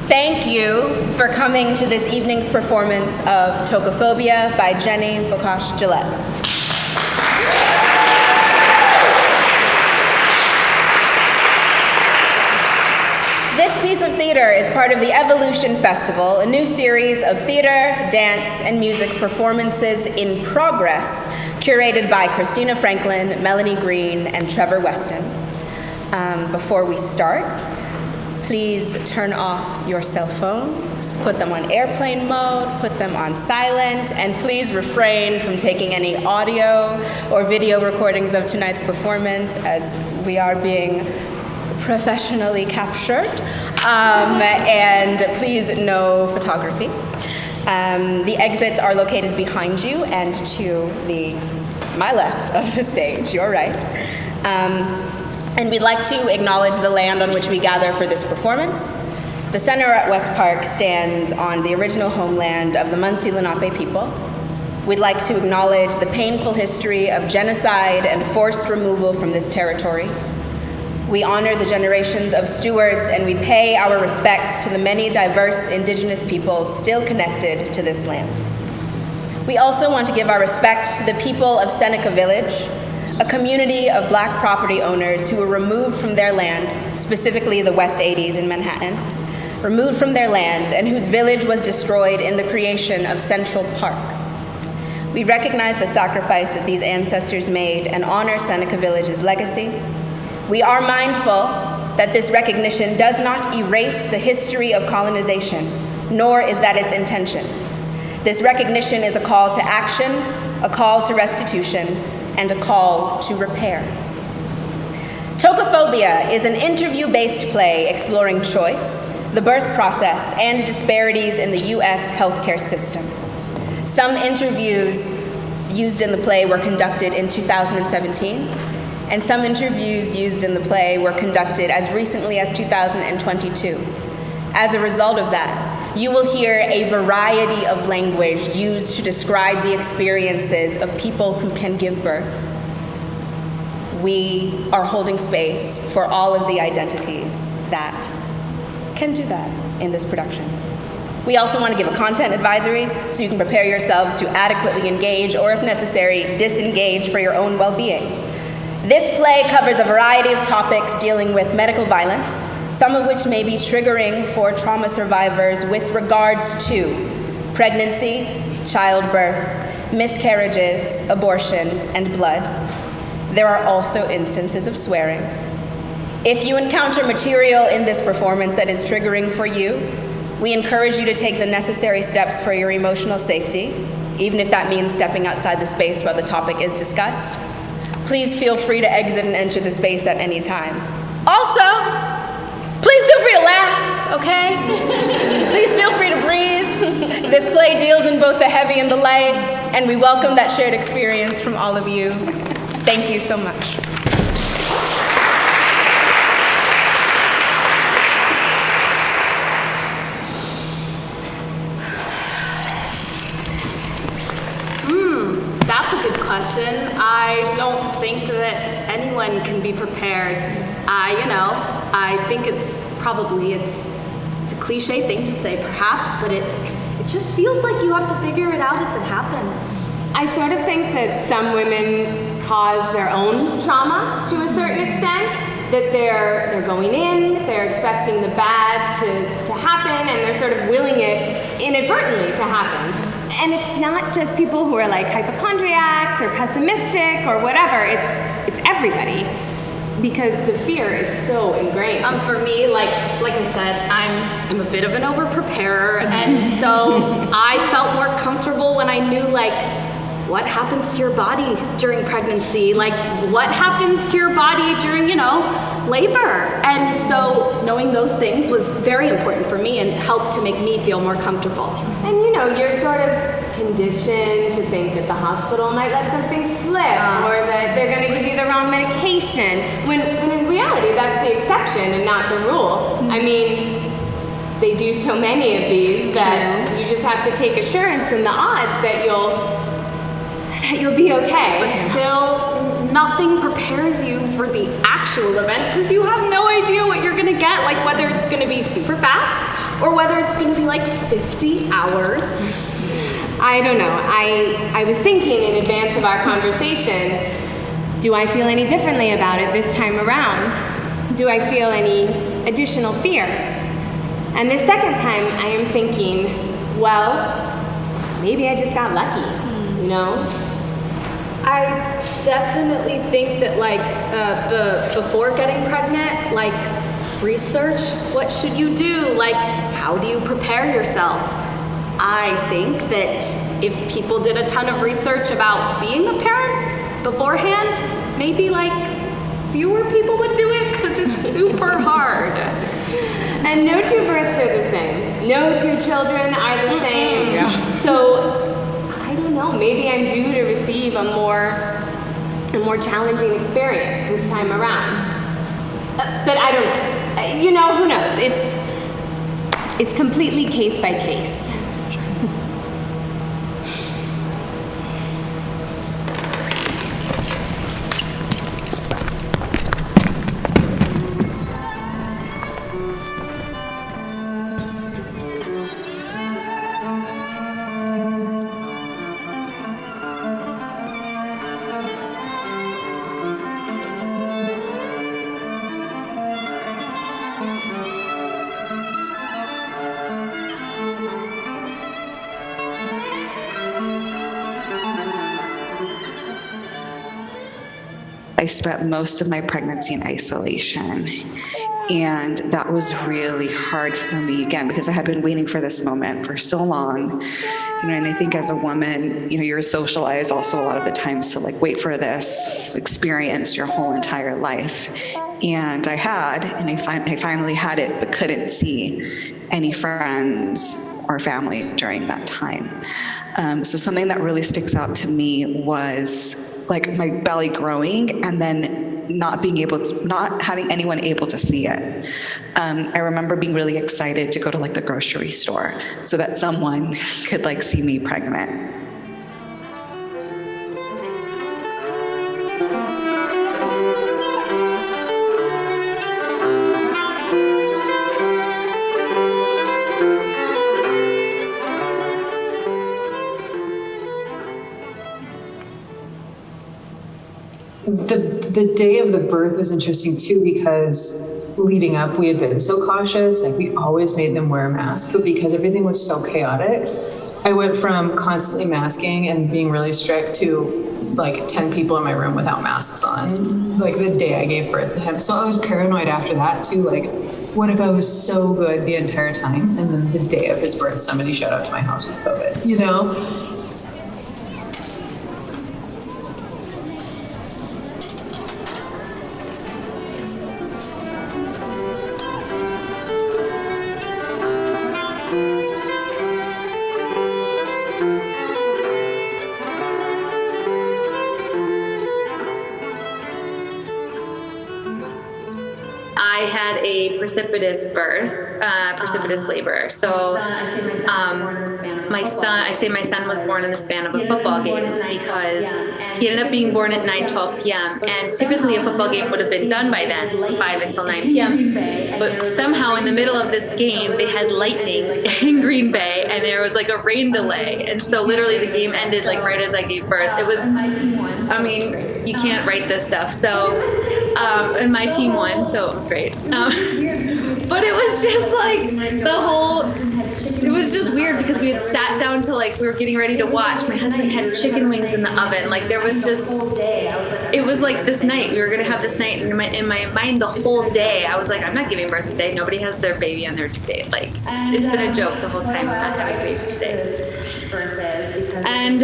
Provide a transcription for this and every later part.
Thank you for coming to this evening's performance of Tokophobia by Jenny Bokoch Gillett. This piece of theater is part of the Evolution Festival, a new series of theater, dance, and music performances in progress, curated by Christina Franklin, Melanie Green, and Trevor Weston. Before we start, please turn off your cell phones, put them on airplane mode, put them on silent, and please refrain from taking any audio or video recordings of tonight's performance as we are being professionally captured, and please no photography. The exits are located behind you and to my left of the stage, your right. And we'd like to acknowledge the land on which we gather for this performance. The center at West Park stands on the original homeland of the Munsee Lenape people. We'd like to acknowledge the painful history of genocide and forced removal from this territory. We honor the generations of stewards, and we pay our respects to the many diverse indigenous peoples still connected to this land. We also want to give our respect to the people of Seneca Village, a community of Black property owners who were removed from their land, specifically the West 80s in Manhattan, removed from their land and whose village was destroyed in the creation of Central Park. We recognize the sacrifice that these ancestors made and honor Seneca Village's legacy. We are mindful that this recognition does not erase the history of colonization, nor is that its intention. This recognition is a call to action, a call to restitution, and a call to repair. Tokophobia is an interview-based play exploring choice, the birth process, and disparities in the U.S. healthcare system. Some interviews used in the play were conducted in 2017, and some interviews used in the play were conducted as recently as 2022. As a result of that, you will hear a variety of language used to describe the experiences of people who can give birth. We are holding space for all of the identities that can do that in this production. We also want to give a content advisory so you can prepare yourselves to adequately engage or, if necessary, disengage for your own well-being. This play covers a variety of topics dealing with medical violence, some of which may be triggering for trauma survivors with regards to pregnancy, childbirth, miscarriages, abortion, and blood. There are also instances of swearing. If you encounter material in this performance that is triggering for you, we encourage you to take the necessary steps for your emotional safety, even if that means stepping outside the space where the topic is discussed. Please feel free to exit and enter the space at any time. Also, please feel free to laugh, okay? Please feel free to breathe. This play deals in both the heavy and the light, and we welcome that shared experience from all of you. Thank you so much. That's a good question. I don't think that anyone can be prepared. I think it's a cliche thing to say perhaps, but it just feels like you have to figure it out as it happens. I sort of think that some women cause their own trauma to a certain extent, that they're going in, they're expecting the bad to happen, and they're sort of willing it inadvertently to happen. And it's not just people who are like hypochondriacs or pessimistic or whatever, it's everybody, because the fear is so ingrained. For me, like I said, I'm a bit of an over-preparer, and so I felt more comfortable when I knew what happens to your body during pregnancy, what happens to your body during, labor. And so knowing those things was very important for me and helped to make me feel more comfortable. And you're sort of conditioned to think that the hospital might let something slip or that they're going to give you the wrong medication, when in reality that's the exception and not the rule. I mean, they do so many of these that you just have to take assurance in the odds that you'll be okay. But still, nothing prepares you for the actual event because you have no idea what you're gonna get, whether it's gonna be super fast or whether it's gonna be like 50 hours. I don't know. I was thinking in advance of our conversation, do I feel any differently about it this time around? Do I feel any additional fear? And this second time, I am thinking, well, maybe I just got lucky, you know? I definitely think that like before getting pregnant, like research, what should you do? Like, how do you prepare yourself? I think that if people did a ton of research about being a parent beforehand, maybe like fewer people would do it because it's super hard. And no two births are the same. No two children are the same. Yeah. So, I don't know, maybe I'm due to receive a more challenging experience this time around. But I don't know. You know, who knows? It's completely case by case. I spent most of my pregnancy in isolation, and that was really hard for me, again, because I had been waiting for this moment for so long. And I think as a woman, you're socialized also a lot of the times to like wait for this experience your whole entire life. And I had, and I finally had it, but couldn't see any friends or family during that time. So something that really sticks out to me was like my belly growing and then not having anyone able to see it. I remember being really excited to go to like the grocery store so that someone could like see me pregnant. The day of the birth was interesting too, because leading up, we had been so cautious, like we always made them wear a mask, but because everything was so chaotic, I went from constantly masking and being really strict to like 10 people in my room without masks on, like the day I gave birth to him. So I was paranoid after that too, like what if I was so good the entire time and then the day of his birth, somebody showed up to my house with COVID, you know? I had a precipitous birth, precipitous labor. So my son was born in the span of a football game because he ended up being born at 9:12 p.m. And typically a football game would have been done by then, 5 until 9 p.m. But somehow in the middle of this game, they had lightning in Green Bay and there was like a rain delay. And so literally the game ended like right as I gave birth. It was, I mean, you can't write this stuff. So, and my team won, so it was great. But it was just like it was just weird because we had sat down to like, we were getting ready to watch. My husband had chicken wings in the oven. Like there was just, it was like this night, we were going to have this night. And in my mind the whole day, I was like, I'm not giving birth today. Nobody has their baby on their due date. Like it's been a joke the whole time I'm not having a baby today. And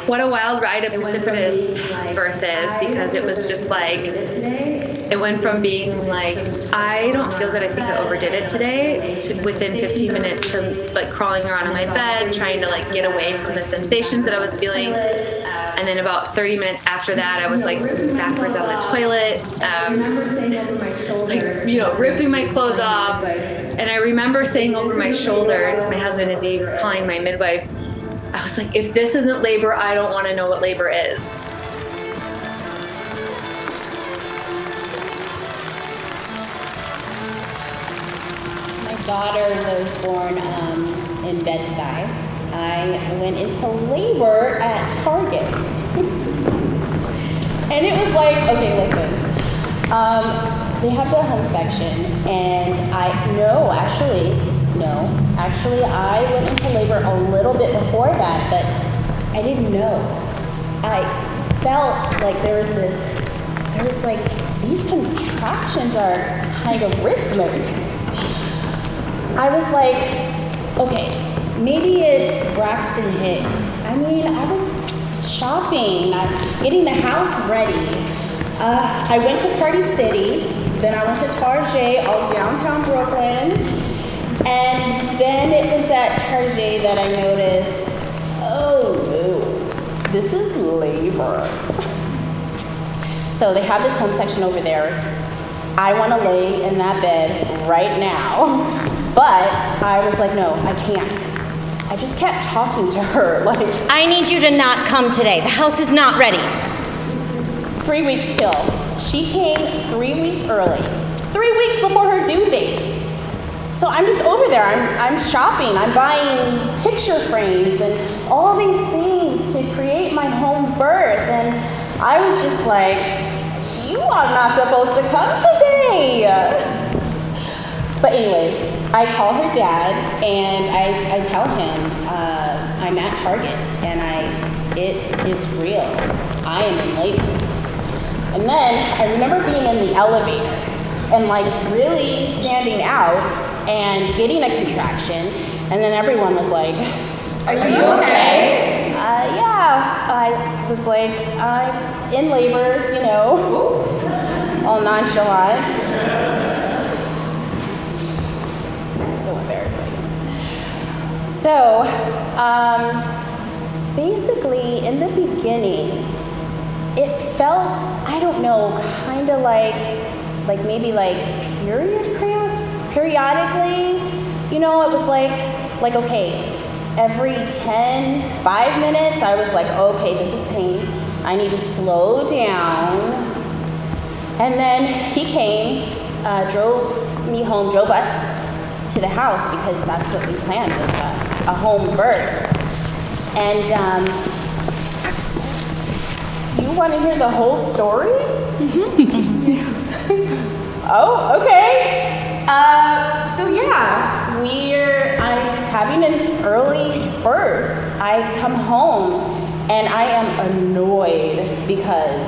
what a wild ride a precipitous birth is, because it was just like, it went from being like, I don't feel good, I think I overdid it today, to within 15 minutes to like crawling around in my bed, trying to like get away from the sensations that I was feeling. And then about 30 minutes after that, I was like sitting backwards on the toilet, like, you know, ripping my clothes off. And I remember saying over my shoulder to my husband as he was calling my midwife, I was like, if this isn't labor, I don't want to know what labor is. My daughter was born in Bed-Stuy, I went into labor at Target. And it was like, okay, listen. They have the home section, and actually, I went into labor a little bit before that, but I didn't know. I felt like there was like, these contractions are kind of rhythmic. I was like, okay, maybe it's Braxton Hicks. I mean, I was shopping, getting the house ready. I went to Party City, then I went to Target, all downtown Brooklyn, and then it was at Target that I noticed, oh no, this is labor. So they have this home section over there. I want to lay in that bed right now, but I was like, no, I can't. I just kept talking to her, like, I need you to not come today. The house is not ready. 3 weeks till. She came 3 weeks early. 3 weeks before her due date. So I'm just over there, I'm shopping, I'm buying picture frames and all these things to create my home birth. And I was just like, you are not supposed to come today. But anyways, I call her dad and I tell him I'm at Target and it is real. I am in labor. And then I remember being in the elevator and like really standing out and getting a contraction. And then everyone was like, are you okay? Yeah, I was like, I'm in labor, you know, all nonchalant. So embarrassing. So, basically, in the beginning, it felt, I don't know, kind of like maybe like period cramps, periodically. You know, it was like, okay, every 5 minutes, I was like, okay, this is pain. I need to slow down. And then he came, drove us to the house because that's what we planned, was a home birth. And you want to hear the whole story? Oh, okay. So yeah, I'm having an early birth. I come home and I am annoyed because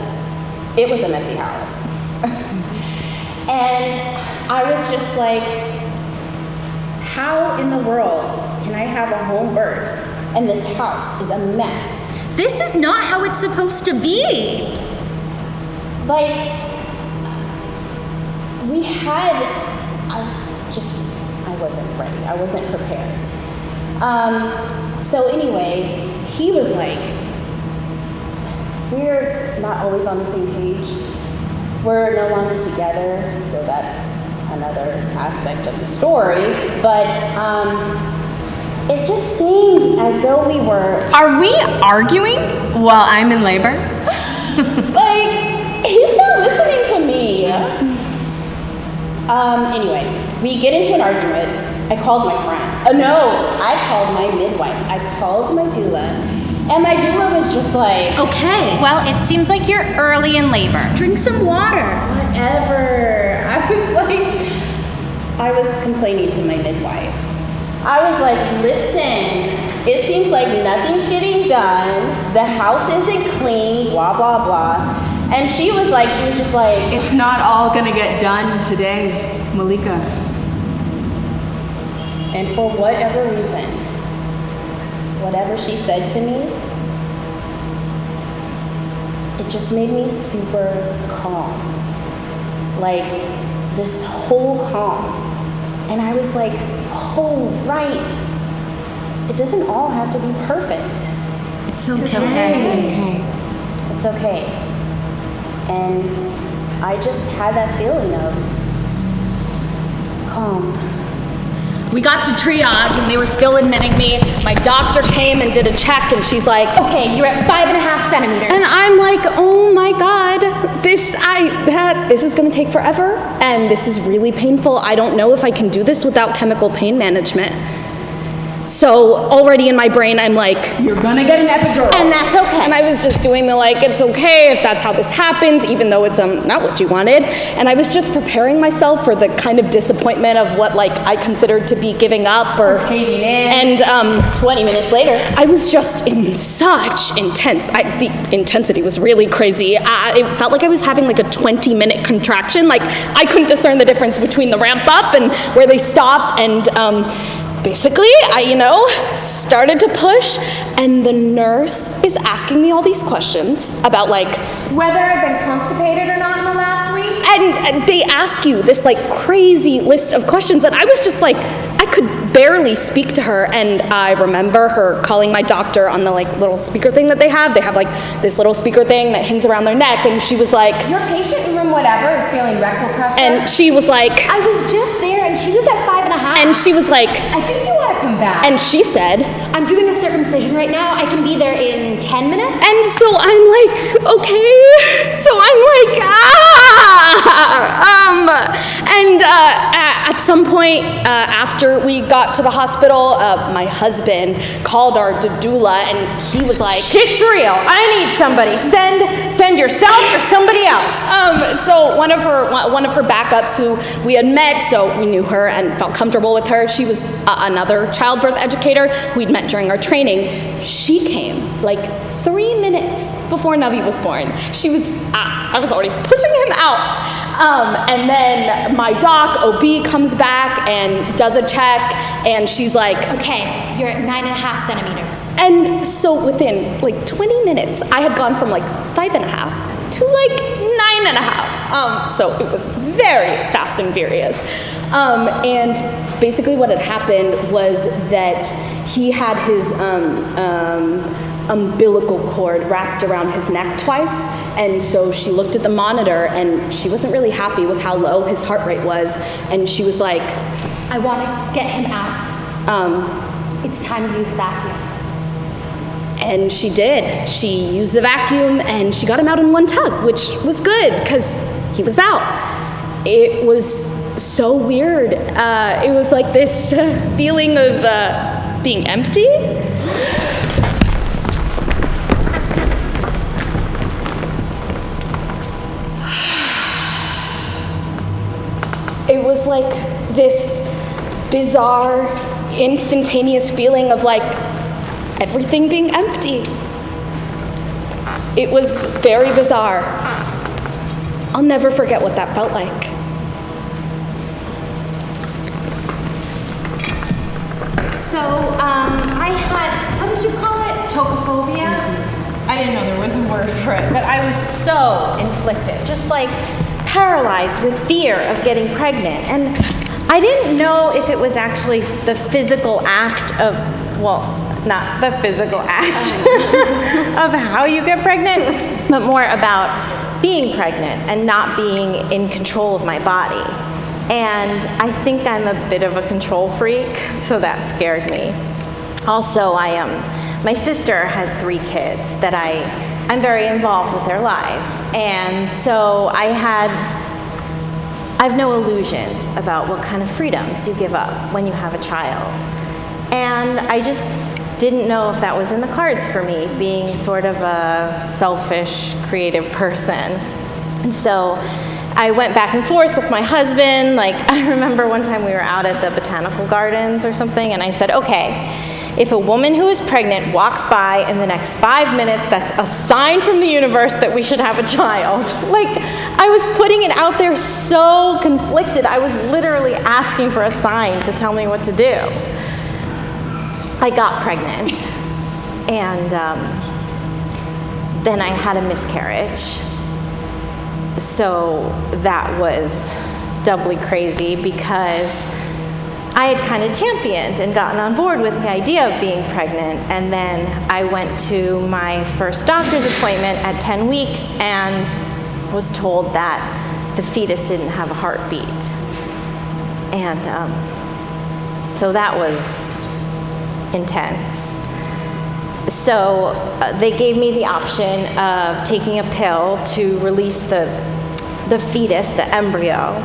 it was a messy house. And I was just like, how in the world can I have a home birth and this house is a mess? This is not how it's supposed to be. Like, we had, I wasn't ready. I wasn't prepared. So anyway, he was like, we're not always on the same page. We're no longer together, so that's another aspect of the story. But it just seemed as though we were... Are we arguing while I'm in labor? Like, he's not listening to me. Anyway, we get into an argument. I called my friend. I called my midwife. I called my doula. And my doula was just like, Okay, well, it seems like you're early in labor. Drink some water. whatever. I was complaining to my midwife. I was like, listen, it seems like nothing's getting done. The house isn't clean, blah, blah, blah. And she was just like, It's not all gonna get done today, Malika. and for whatever reason, whatever she said to me, it just made me super calm. Like, this whole calm. And I was like, oh, right. It doesn't all have to be perfect. It's okay. It's okay. And I just had that feeling of calm. we got to triage and they were still admitting me. My doctor came and did a check and she's like, Okay, you're at 5.5 centimeters. and I'm like, oh my God, this is gonna take forever and this is really painful. I don't know if I can do this without chemical pain management. So already in my brain, I'm like, You're gonna get an epidural. And that's okay. and I was just doing the like, it's okay if that's how this happens, even though it's not what you wanted. And I was just preparing myself for the kind of disappointment of what like I considered to be giving up or caving in. And 20 minutes later, I was just in such intense, the intensity was really crazy. It felt like I was having like a 20-minute contraction. Like I couldn't discern the difference between the ramp up and where they stopped. And basically, I, started to push, and the nurse is asking me all these questions about like, Whether I've been constipated or not in the last week? and they ask you this like crazy list of questions, and I was just like, I could barely speak to her. And I remember her calling my doctor on the like little speaker thing that they have. They have like this little speaker thing that hangs around their neck, and she was like, Your patient in room whatever is feeling rectal pressure. and she was like, I was just there and she was at 5.5. and she was like, I think you ought to come back. and she said, I'm doing a circumcision right now. I can be there in 10 minutes. and so I'm like, okay. So I'm like, and at some point after we got to the hospital, my husband called our doula, and he was like, shit's real. I need somebody. Send yourself or somebody else. so one of her backups who we had met, so we knew her and felt comfortable with her. She was another childbirth educator who we'd met during our training. She came like 3 minutes before Navi was born. I was already pushing him out. And then my doc, OB, comes back and does a check, and she's like, Okay, you're at 9.5 centimeters. and so within like 20 minutes, I had gone from like 5.5 to like 9.5. So it was very fast and furious. And basically what had happened was that he had his umbilical cord wrapped around his neck twice. And so she looked at the monitor, and she wasn't really happy with how low his heart rate was. And she was like, I want to get him out. It's time to use the vacuum. and she did. She used the vacuum, and she got him out in one tug, which was good, because he was out. It was so weird. It was like this feeling of being empty. It was like this bizarre, instantaneous feeling of like everything being empty. It was very bizarre. I'll never forget what that felt like. So, I had, what did you call it? Tokophobia? I didn't know there was a word for it, but I was so inflicted, just like paralyzed with fear of getting pregnant. And I didn't know if it was actually the physical act of, well, not the physical act of how you get pregnant, but more about being pregnant and not being in control of my body. And I think I'm a bit of a control freak, so that scared me. Also, my sister has 3 kids that I'm very involved with their lives. And so I've no illusions about what kind of freedoms you give up when you have a child. And I just didn't know if that was in the cards for me, being sort of a selfish, creative person. And so I went back and forth with my husband. Like, I remember one time we were out at the botanical gardens or something, and I said, okay, if a woman who is pregnant walks by in the next 5 minutes, that's a sign from the universe that we should have a child. Like, I was putting it out there so conflicted. I was literally asking for a sign to tell me what to do. I got pregnant, and then I had a miscarriage. So that was doubly crazy because I had kind of championed and gotten on board with the idea of being pregnant. And then I went to my first doctor's appointment at 10 weeks and was told that the fetus didn't have a heartbeat. And so that was intense. So they gave me the option of taking a pill to release the fetus, the embryo,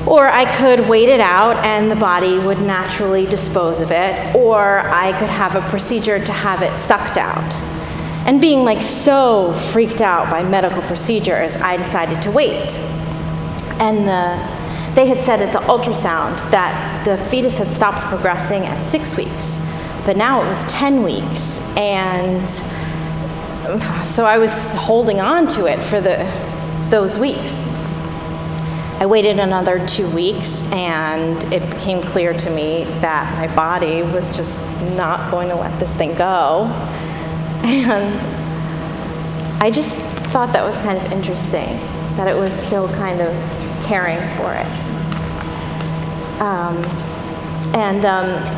or I could wait it out and the body would naturally dispose of it, or I could have a procedure to have it sucked out. And being like so freaked out by medical procedures, I decided to wait. And they had said at the ultrasound that the fetus had stopped progressing at 6 weeks, but now it was 10 weeks. And so I was holding on to it for those weeks. I waited another 2 weeks, and it became clear to me that my body was just not going to let this thing go. And I just thought that was kind of interesting, that it was still kind of caring for it.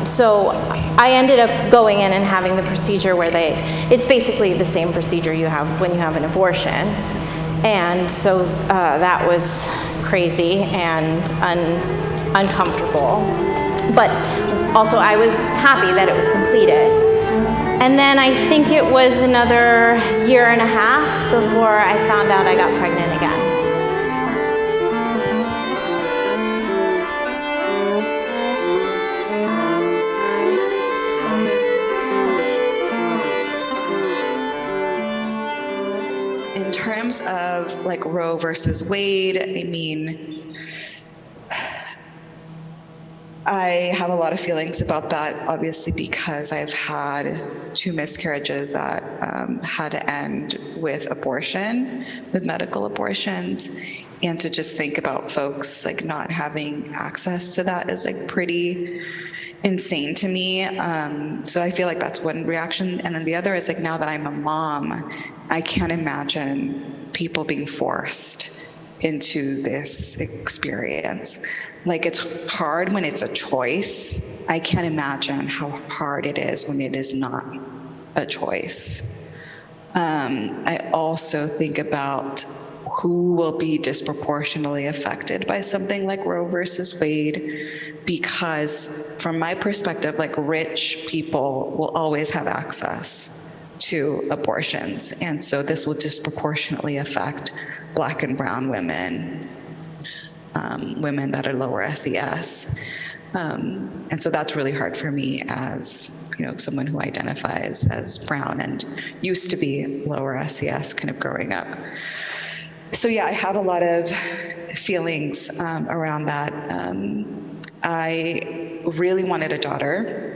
So I ended up going in and having the procedure where it's basically the same procedure you have when you have an abortion. And so that was crazy and uncomfortable. But also I was happy that it was completed. And then I think it was another year and a half before I found out I got pregnant again. In terms of like Roe versus Wade, I mean, I have a lot of feelings about that, obviously, because I've had 2 miscarriages that had to end with abortion, with medical abortions. And to just think about folks like not having access to that is like pretty insane to me. So I feel like that's one reaction. And then the other is like, now that I'm a mom, I can't imagine people being forced into this experience. Like, it's hard when it's a choice. I can't imagine how hard it is when it is not a choice. I also think about who will be disproportionately affected by something like Roe versus Wade, because from my perspective, like, rich people will always have access to abortions. And so this will disproportionately affect Black and brown women, women that are lower SES. And so that's really hard for me as, you know, someone who identifies as brown and used to be lower SES kind of growing up. So yeah, I have a lot of feelings around that. I really wanted a daughter.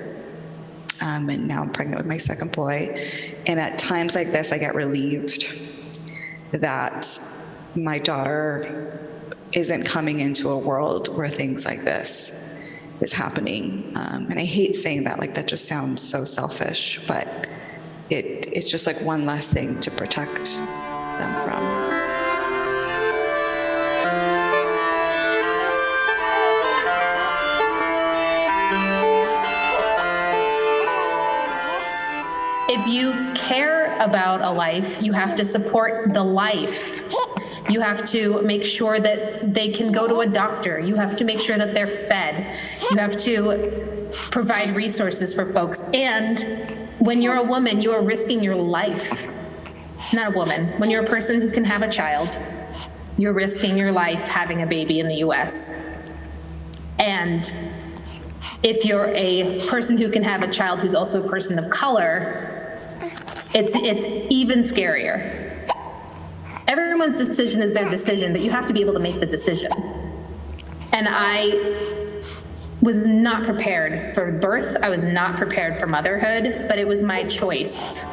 And now I'm pregnant with my second boy. And at times like this, I get relieved that my daughter isn't coming into a world where things like this is happening. And I hate saying that, like, that just sounds so selfish, but it's just like one less thing to protect them from. If you care about a life, you have to support the life. You have to make sure that they can go to a doctor. You have to make sure that they're fed. You have to provide resources for folks. And when you're a woman, you are risking your life. Not a woman. When you're a person who can have a child, you're risking your life having a baby in the US. And if you're a person who can have a child who's also a person of color, it's even scarier. Everyone's decision is their decision, but you have to be able to make the decision. And I was not prepared for birth. I was not prepared for motherhood, but it was my choice.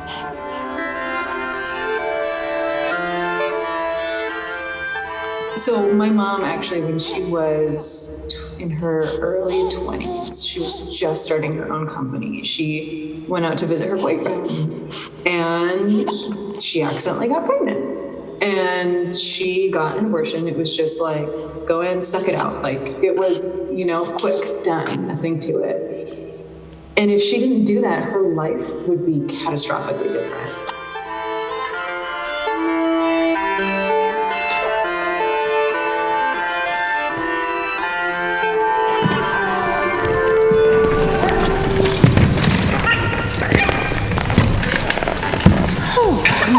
So my mom, actually, when she was in her early 20s, she was just starting her own company. She went out to visit her boyfriend and she accidentally got pregnant. And she got an abortion. It was just like, go in, suck it out. Like, it was, you know, quick, done, nothing to it. And if she didn't do that, her life would be catastrophically different.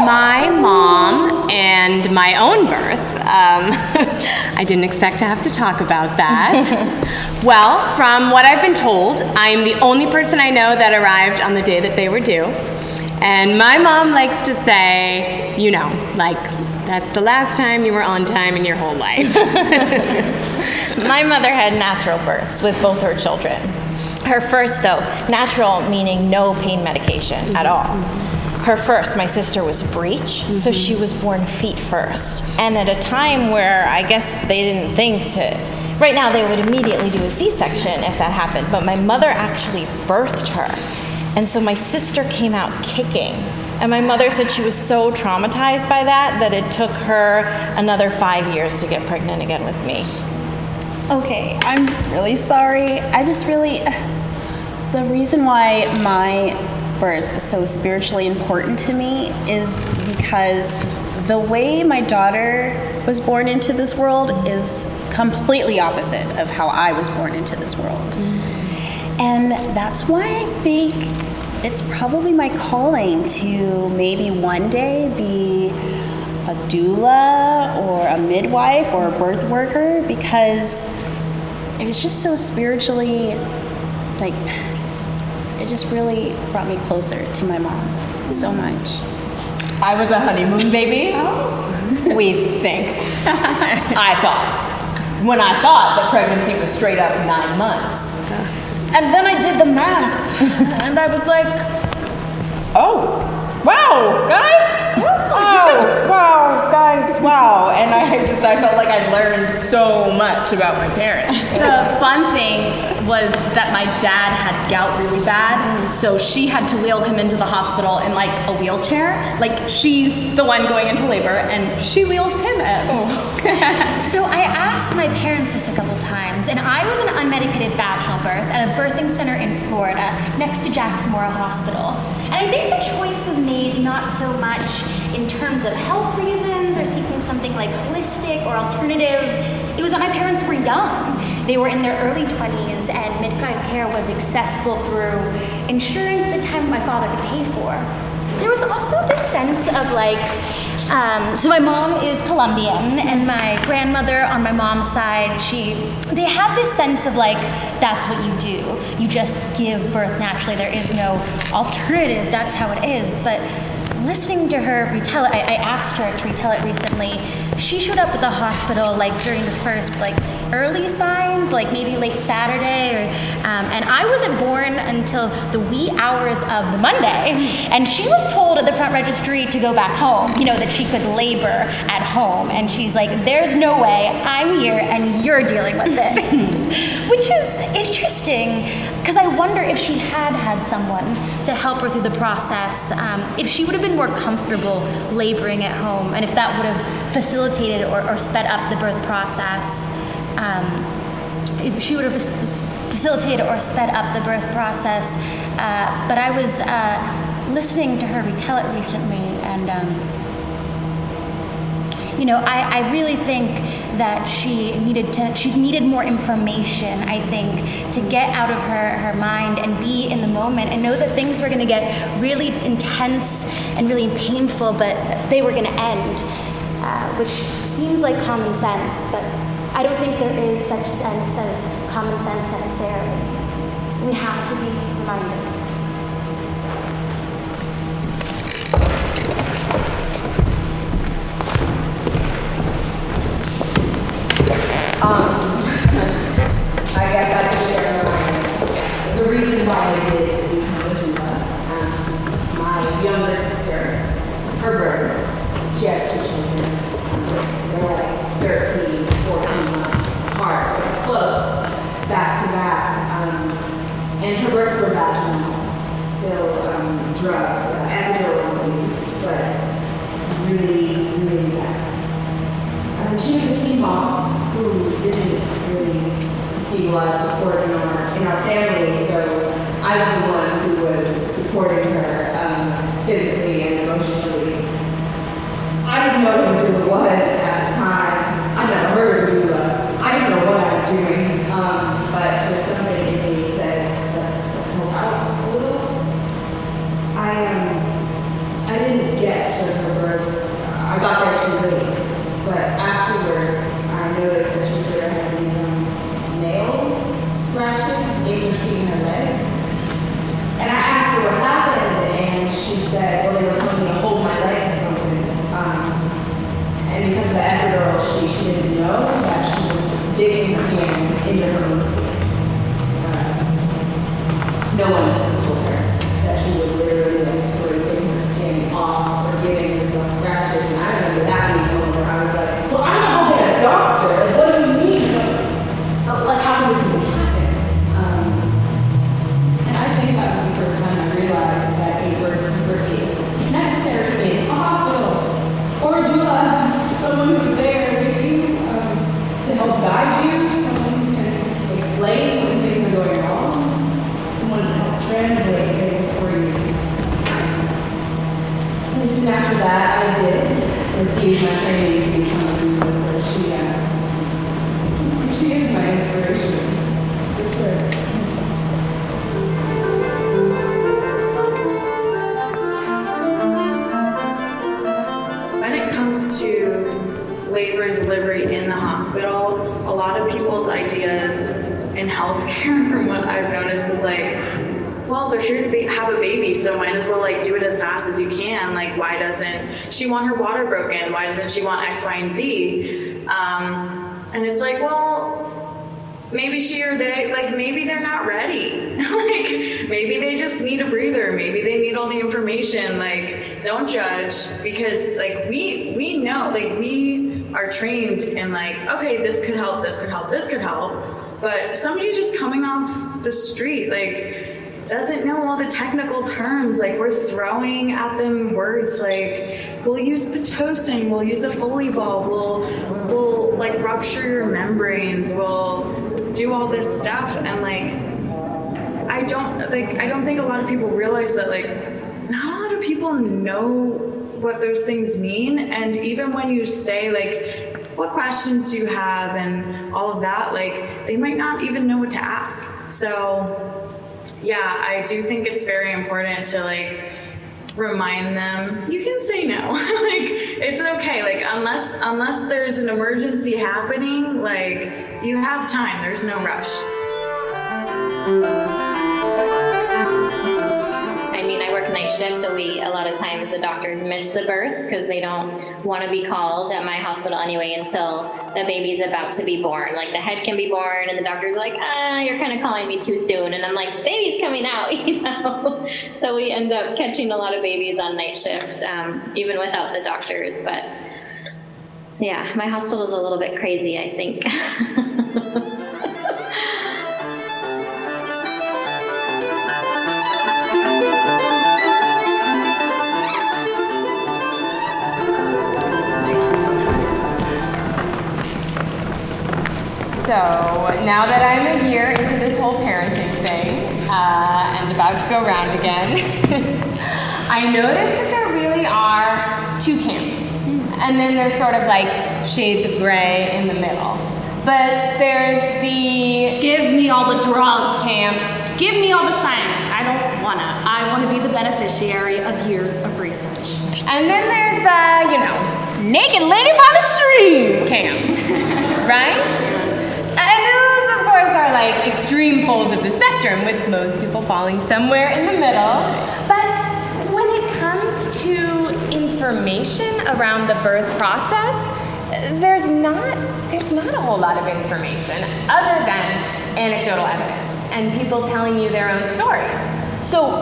my mom and my own birth. I didn't expect to have to talk about that. Well, from what I've been told, I'm the only person I know that arrived on the day that they were due. And my mom likes to say, you know, like, that's the last time you were on time in your whole life. My mother had natural births with both her children. Her first, though, natural meaning no pain medication at all. Her first, my sister, was breech, so she was born feet first. And at a time where I guess they didn't think to, right now they would immediately do a C-section if that happened, but my mother actually birthed her. And so my sister came out kicking. And my mother said she was so traumatized by that it took her another 5 years to get pregnant again with me. Okay, I'm really sorry. The reason why my birth is so spiritually important to me is because the way my daughter was born into this world is completely opposite of how I was born into this world. And that's why I think it's probably my calling to maybe one day be a doula or a midwife or a birth worker, because it was just so spiritually, like, it just really brought me closer to my mom so much. I was a honeymoon baby. Oh. We think. I thought. When I thought that pregnancy was straight up 9 months. And then I did the math. And I was like, oh, wow, guys. Oh, wow, guys, wow. And I felt like I learned so much about my parents. The fun thing was that my dad had gout really bad, so she had to wheel him into the hospital in like a wheelchair. Like, she's the one going into labor and she wheels him in. So I asked my parents this a couple times, and I was an unmedicated vaginal birth at a birthing center in Florida next to Jackson Memorial Hospital. And I think the choice was made not so much in terms of health reasons or seeking something like holistic or alternative. It was that my parents were young. They were in their early 20s, and midwife care was accessible through insurance at the time my father could pay for. There was also this sense of like, so my mom is Colombian, and my grandmother on my mom's side, they had this sense of like, that's what you do. You just give birth naturally. There is no alternative. That's how it is. But listening to her retell it, I asked her to retell it recently. She showed up at the hospital like during the first like early signs, like maybe late Saturday, and I wasn't born until the wee hours of the Monday. And she was told at the front registry to go back home, you know, that she could labor at home. And she's like, there's no way, I'm here and you're dealing with it. Which is interesting, because I wonder if she had someone to help her through the process, if she would have been more comfortable laboring at home, and if that would have facilitated or sped up the birth process. If she would have facilitated or sped up the birth process. But I was listening to her retell it recently, and I really think that she needed more information, I think, to get out of her mind and be in the moment and know that things were going to get really intense and really painful, but they were going to end, which seems like common sense, but I don't think there is such sense as common sense necessarily. We have to be reminded. I guess I could share the reason why I did become a doula. My younger sister, her births, she has 2 children. They're like 13, 14 months apart, but close, back to back. And her births were vaginal, still drugged, epidural use, but really, really bad. She was a teen mom who didn't really receive a lot of support in our family, so I was the one who was supporting her physically and emotionally. I didn't know who doula was at the time. I never heard of doula. I didn't know what I was doing, but just something in me said, let's help out a little. I didn't get to her thought that she was late. But afterwards, I noticed that she sort of had these nail scratches in between her legs. And I asked her what happened, and she said, well, they were telling me to hold my legs or something. And because of the epidural, she didn't know that she was digging her hands into her own skin. No one told her that she was literally like scraping her skin off or giving herself scratches. And I remember that being over. I was like, well, I'm not going to get a doctor. Like, what do you mean? Like, how can this even happen? And I think that was the first time I realized that a birth is necessary in a hospital. Or do someone who's there with you to help guide you, someone who can explain when things are going wrong. Translate things for you. And soon after that, I did receive my training to become a doula, so she is my inspiration, for sure. When it comes to labor and delivery in the hospital, a lot of people's ideas in healthcare, from what I've noticed, is like, well, they're here to have a baby, so might as well like do it as fast as you can. Like, why doesn't she want her water broken? Why doesn't she want X, Y, and Z? And it's like, well, maybe she or they, like, maybe they're not ready. Like, maybe they just need a breather. Maybe they need all the information. Like, don't judge, because like we know, like we are trained in like, okay, this could help, this could help, this could help. But somebody just coming off the street, like, doesn't know all the technical terms. Like, we're throwing at them words like, we'll use Pitocin, we'll use a Foley bulb, we'll like rupture your membranes, we'll do all this stuff. And like, I don't think a lot of people realize that like, not a lot of people know what those things mean. And even when you say like, what questions do you have and all of that, like, they might not even know what to ask. So yeah, I do think it's very important to like remind them, you can say no. Like, it's okay. Like, unless there's an emergency happening, like, you have time, there's no rush. I mean, I work night shift, so a lot of times the doctors miss the births because they don't want to be called at my hospital anyway until the baby's about to be born. Like, the head can be born, and the doctor's like, you're kind of calling me too soon. And I'm like, baby's coming out, you know? So we end up catching a lot of babies on night shift, even without the doctors. But yeah, my hospital is a little bit crazy, I think. So now that I'm a year into this whole parenting thing and about to go round again, I noticed that there really are two camps. And then there's sort of like shades of gray in the middle. But there's the give me all the drugs camp. Give me all the science. I don't wanna. I wanna be the beneficiary of years of research. And then there's the, you know, naked lady by the stream camp, right? And those, of course, are like extreme poles of the spectrum, with most people falling somewhere in the middle. But when it comes to information around the birth process, there's not a whole lot of information other than anecdotal evidence and people telling you their own stories. So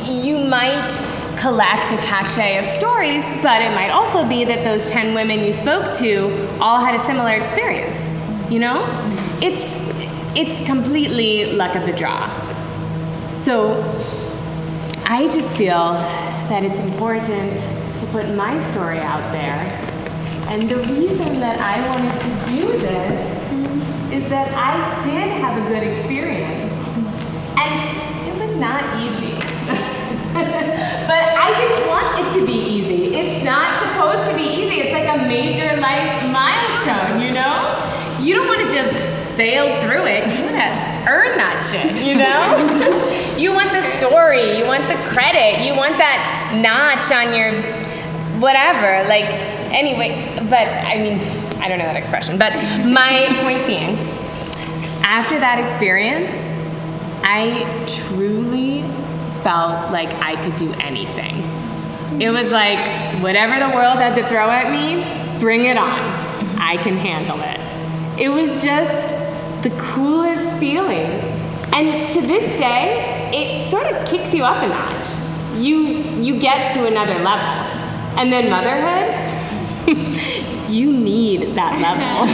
you might collect a cachet of stories, but it might also be that those 10 women you spoke to all had a similar experience, you know? It's completely luck of the draw. So I just feel that it's important to put my story out there. And the reason that I wanted to do this is that I did have a good experience. And it was not easy. But I didn't want it to be easy. It's not supposed to be easy. It's like a major life milestone, you know? You don't want to just sail through it. You want to earn that shit, you know? You want the story. You want the credit. You want that notch on your whatever. Like, Anyway, but I mean, I don't know that expression, but my point being, after that experience, I truly felt like I could do anything. It was like, whatever the world had to throw at me, bring it on. I can handle it. It was just the coolest feeling. And to this day, it sort of kicks you up a notch. You get to another level. And then motherhood, you need that level.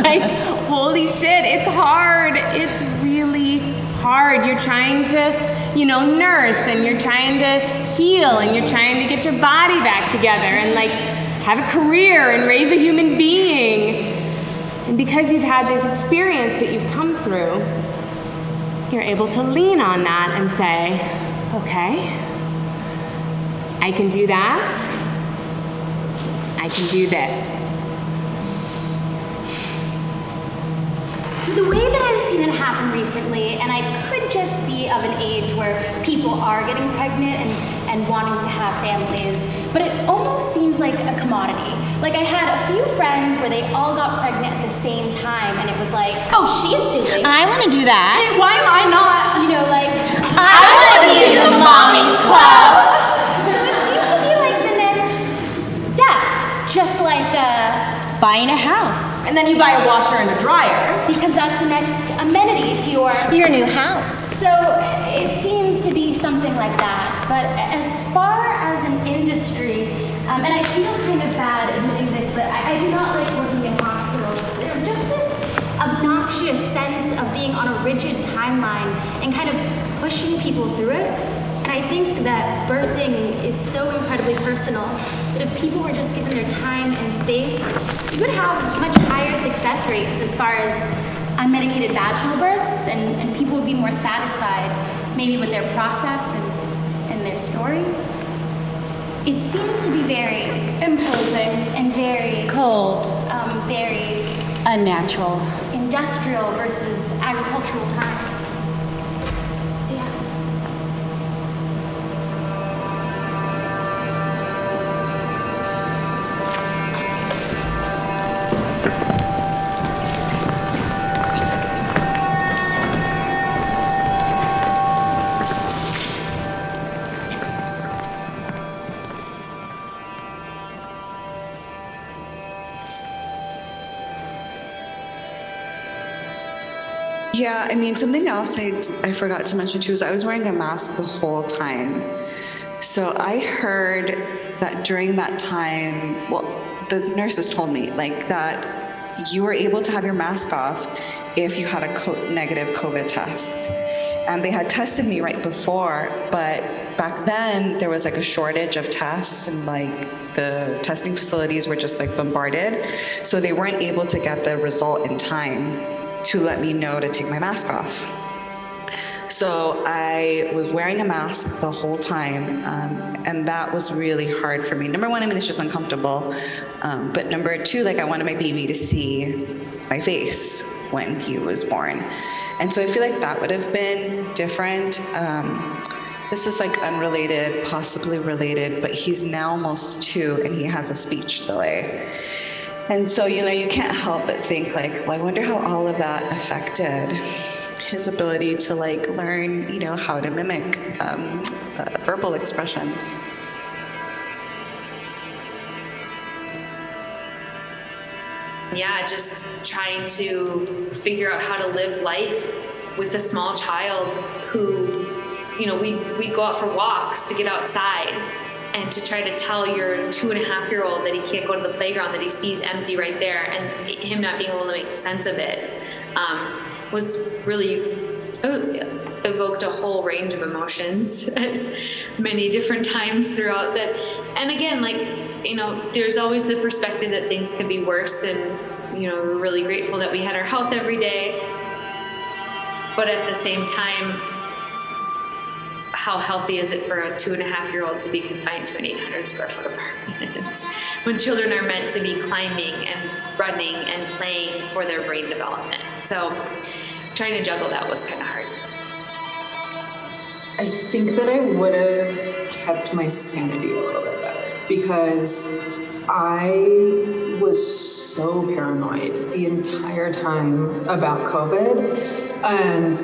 Like, holy shit, it's hard. It's really hard. You're trying to, nurse, and you're trying to heal, and you're trying to get your body back together, and like have a career and raise a human being. And because you've had this experience that you've come through, you're able to lean on that and say, okay, I can do that. I can do this. So the way that I've seen it happen recently, and I could just be of an age where people are getting pregnant and wanting to have families, but it almost seems like a commodity. Like, I had a few friends where they all got pregnant at the same time, and it was like, oh, she's doing. I want to do that. Hey, why am I not? Like, I want to be in the mommy's club. So it seems to be like the next step, just like buying a house. And then you buy a washer and a dryer. Because that's the next amenity to your new house. So it seems to be something like that. But as far as an industry, and I feel kind of bad admitting this, but I do not like working in hospitals. There's just this obnoxious sense of being on a rigid timeline and kind of pushing people through it. And I think that birthing is so incredibly personal that if people were just given their time and space, we would have much higher success rates as far as unmedicated vaginal births, and people would be more satisfied maybe with their process and their story. It seems to be very imposing and very cold, very unnatural, industrial versus agricultural time. So yeah. Yeah, I mean, something else I forgot to mention too is I was wearing a mask the whole time. So I heard that during that time, well, the nurses told me like that you were able to have your mask off if you had a negative COVID test. And they had tested me right before, but back then there was like a shortage of tests, and like the testing facilities were just like bombarded. So they weren't able to get the result in time to let me know to take my mask off. So I was wearing a mask the whole time, and that was really hard for me. Number one, I mean, it's just uncomfortable. But number two, like I wanted my baby to see my face when he was born. And so I feel like that would have been different. This is like unrelated, possibly related, but he's now almost 2 and he has a speech delay. And so, you can't help but think like, well, I wonder how all of that affected his ability to like learn, how to mimic verbal expressions. Yeah, just trying to figure out how to live life with a small child who, we go out for walks to get outside, and to try to tell your 2.5-year-old that he can't go to the playground that he sees empty right there, and him not being able to make sense of it was really evoked a whole range of emotions at many different times throughout that. And again, there's always the perspective that things could be worse, and we're really grateful that we had our health every day. But at the same time, how healthy is it for a 2.5-year-old to be confined to an 800 square foot apartment when children are meant to be climbing and running and playing for their brain development? So trying to juggle that was kind of hard. I think that I would have kept my sanity a little bit better, because I was so paranoid the entire time about COVID, and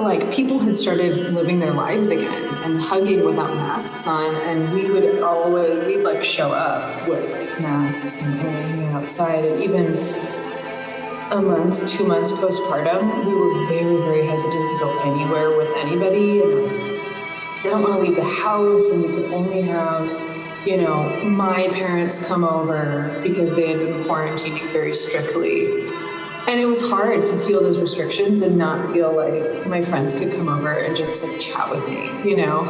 like people had started living their lives again and hugging without masks on, and we'd like show up with like masks and hanging outside, and even a month, 2 months postpartum, we were very, very hesitant to go anywhere with anybody, and didn't want to leave the house, and we could only have, you know, my parents come over because they had been quarantining very strictly. And it was hard to feel those restrictions and not feel like my friends could come over and just like chat with me, you know?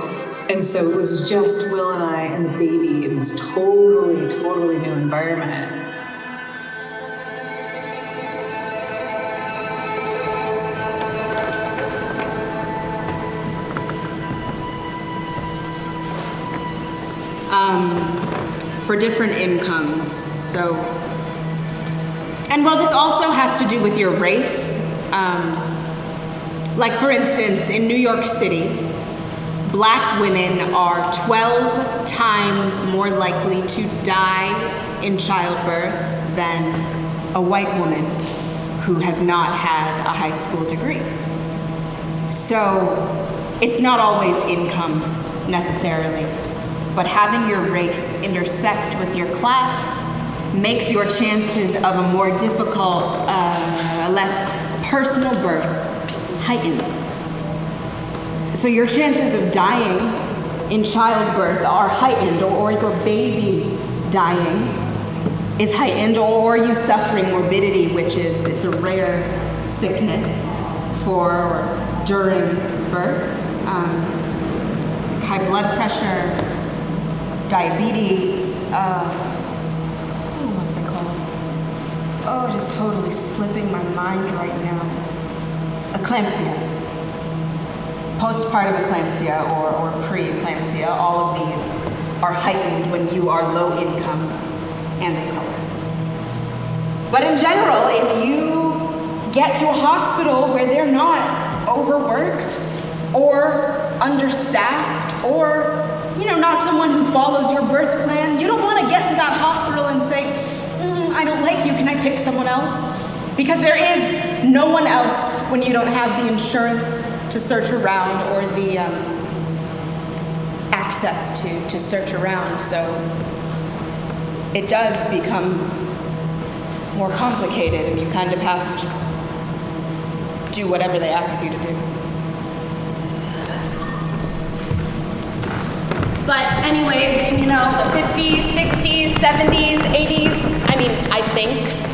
And so it was just Will and I and the baby in this totally, totally new environment. For different incomes, so, and well, this also has to do with your race. Like for instance, in New York City, Black women are 12 times more likely to die in childbirth than a white woman who has not had a high school degree. So it's not always income necessarily, but having your race intersect with your class makes your chances of a more difficult, less personal birth heightened. So your chances of dying in childbirth are heightened, or your baby dying is heightened, or you suffering morbidity, which is, it's a rare sickness for or during birth. High blood pressure, diabetes, what's it called? Oh, just totally slipping my mind right now. Eclampsia. Postpartum eclampsia or pre-eclampsia, all of these are heightened when you are low income and of color. But in general, if you get to a hospital where they're not overworked or understaffed or, you know, not someone who follows your birth plan, you don't want to get to that hospital and say, I don't like you, can I pick someone else? Because there is no one else when you don't have the insurance to search around or the access to search around. So it does become more complicated, and you kind of have to just do whatever they ask you to do. But anyways, in, you know, the 50s, 60s, 70s, 80s,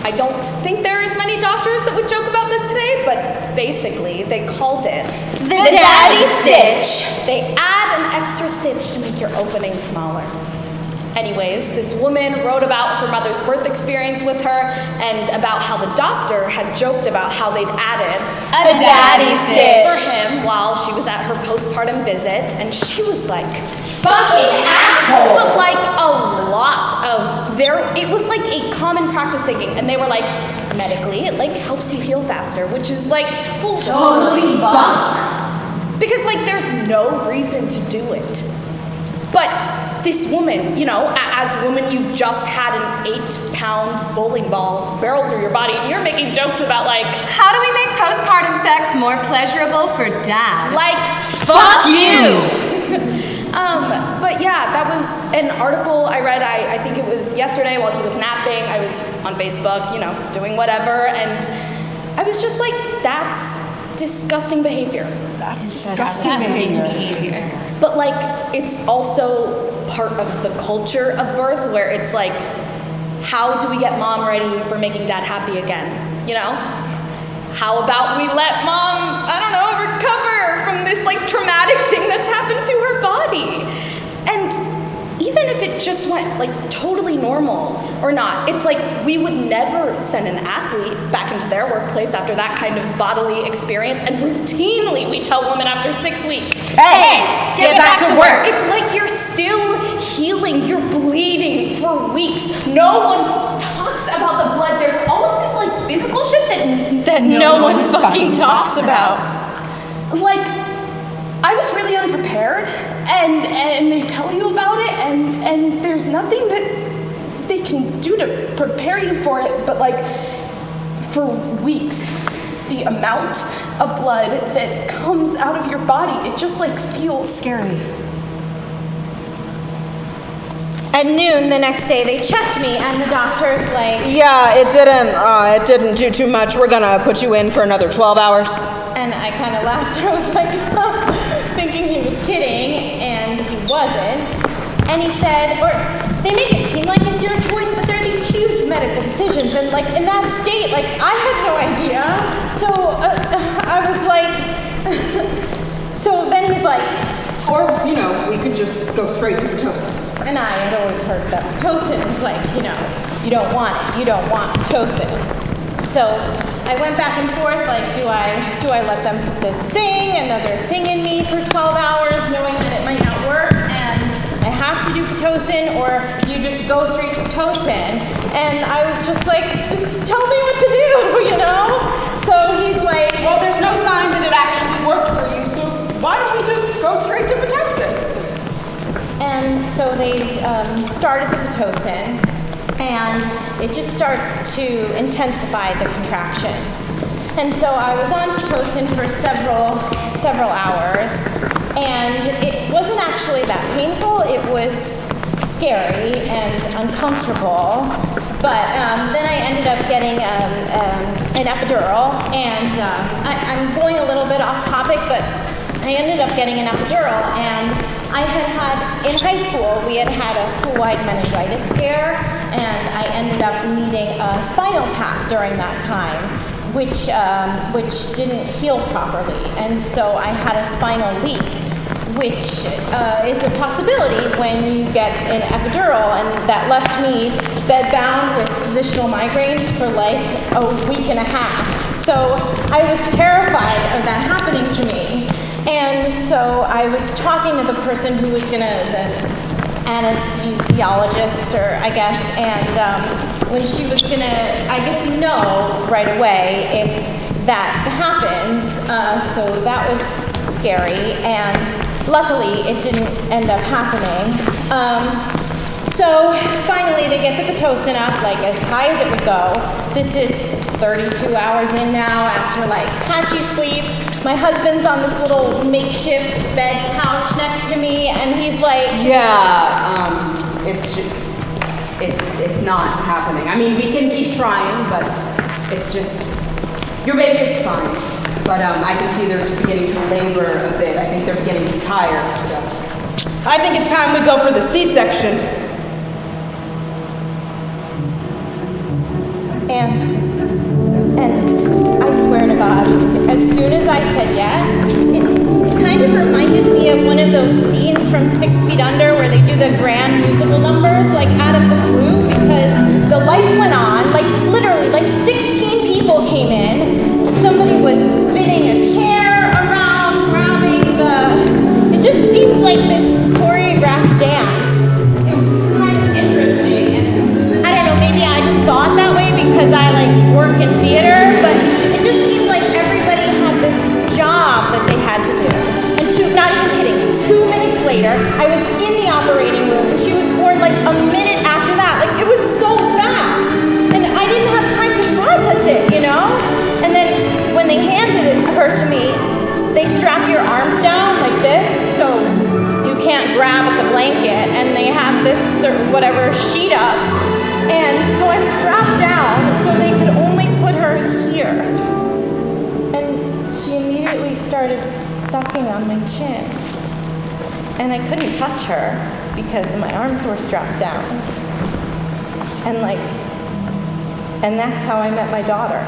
I don't think there are as many doctors that would joke about this today, but basically they called it the daddy stitch. They add an extra stitch to make your opening smaller. Anyways, this woman wrote about her mother's birth experience with her and about how the doctor had joked about how they'd added a daddy stitch for him while she was at her postpartum visit, and she was like, fucking asshole! But like a lot of it was like a common practice thinking, and they were like, medically, it like helps you heal faster, which is like totally bunk. Because like there's no reason to do it. But this woman, you know, as a woman, you've just had an 8-pound bowling ball barreled through your body, and you're making jokes about like, how do we make postpartum sex more pleasurable for dad? Like, fuck you! But yeah, that was an article I read, I think it was yesterday while he was napping. I was on Facebook, you know, doing whatever, and I was just like, that's disgusting behavior. That's disgusting behavior. But like, it's also part of the culture of birth where it's like, how do we get mom ready for making dad happy again? You know? How about we let mom, I don't know, recover from this like traumatic thing that's happened to her body? And even if it just went like totally normal or not, it's like we would never send an athlete back into their workplace after that kind of bodily experience, and routinely we tell women after 6 weeks, hey, get back to work. It's like you're still healing, you're bleeding for weeks. No one talks about the blood. There's all of this like physical shit that no one fucking talks about. Like, I was really unprepared, and they tell you about it, and there's nothing that can do to prepare you for it, but like, for weeks, the amount of blood that comes out of your body, it just like feels scary. At noon the next day, they checked me, and the doctor's like, yeah, it didn't do too much. We're gonna put you in for another 12 hours. And I kind of laughed. I was like, thinking he was kidding, and he wasn't. And he said, or they make it seem like it's your choice, but there are these huge medical decisions, and like in that state, like I had no idea. So I was like, so then he's like, or, you know, we could just go straight to Pitocin. And I had always heard that Pitocin is like, you know, you don't want it, you don't want Pitocin. So I went back and forth, like, do I let them put this thing, another thing in me for 12 hours, knowing that it might not work, and I have to do Pitocin, or do you just go straight to Pitocin? And I was just like, just tell me what to do, you know? So he's like, well, there's no sign that it actually worked for you, so why don't we just go straight to Pitocin? And so they started the Pitocin, and it just starts to intensify the contractions. And so I was on Pitocin for several hours, and it wasn't actually that painful. It was scary and uncomfortable. But then I ended up getting an epidural, and I'm going a little bit off topic, but I ended up getting an epidural, and I had in high school, we had a school-wide meningitis scare, and I ended up needing a spinal tap during that time, which didn't heal properly. And so I had a spinal leak, which is a possibility when you get an epidural, and that left me bedbound with positional migraines for like a week and a half. So I was terrified of that happening to me. And so I was talking to the person who was the anesthesiologist, or I guess, and when she was I guess you know right away if that happens, so that was scary, and luckily it didn't end up happening. So finally they get the Pitocin up like as high as it would go. This is 32 hours in now after like patchy sleep. My husband's on this little makeshift bed couch next to me, and he's like, yeah, it's not happening. I mean, we can keep trying, but it's just, your baby's fine. But I can see they're just beginning to labor a bit. I think they're beginning to tire, so. I think it's time we go for the C-section. And I swear to God, as soon as I said yes, it kind of reminded me of one of those scenes from 6 Feet Under where they do the grand musical numbers, like out of the blue, because the lights went on, like literally, like 16 people came in. Somebody was spinning a chair around, grabbing it just seemed like this choreographed dance. It was kind of interesting, and I don't know, maybe I just saw it that way because I like work in theater, but it just seemed like everybody had this job that they had to do. And not even kidding, 2 minutes later, I was in the operating room, and she was born like a minute after that. Like, it was so fast, and I didn't have time to process it, you know? And then when they handed her to me, they strap your arms down like this, so you can't grab at the blanket, and they have this whatever sheet up. And so I'm strapped down, so they could only put her here. And she immediately started sucking on my chin. And I couldn't touch her because my arms were strapped down. And that's how I met my daughter.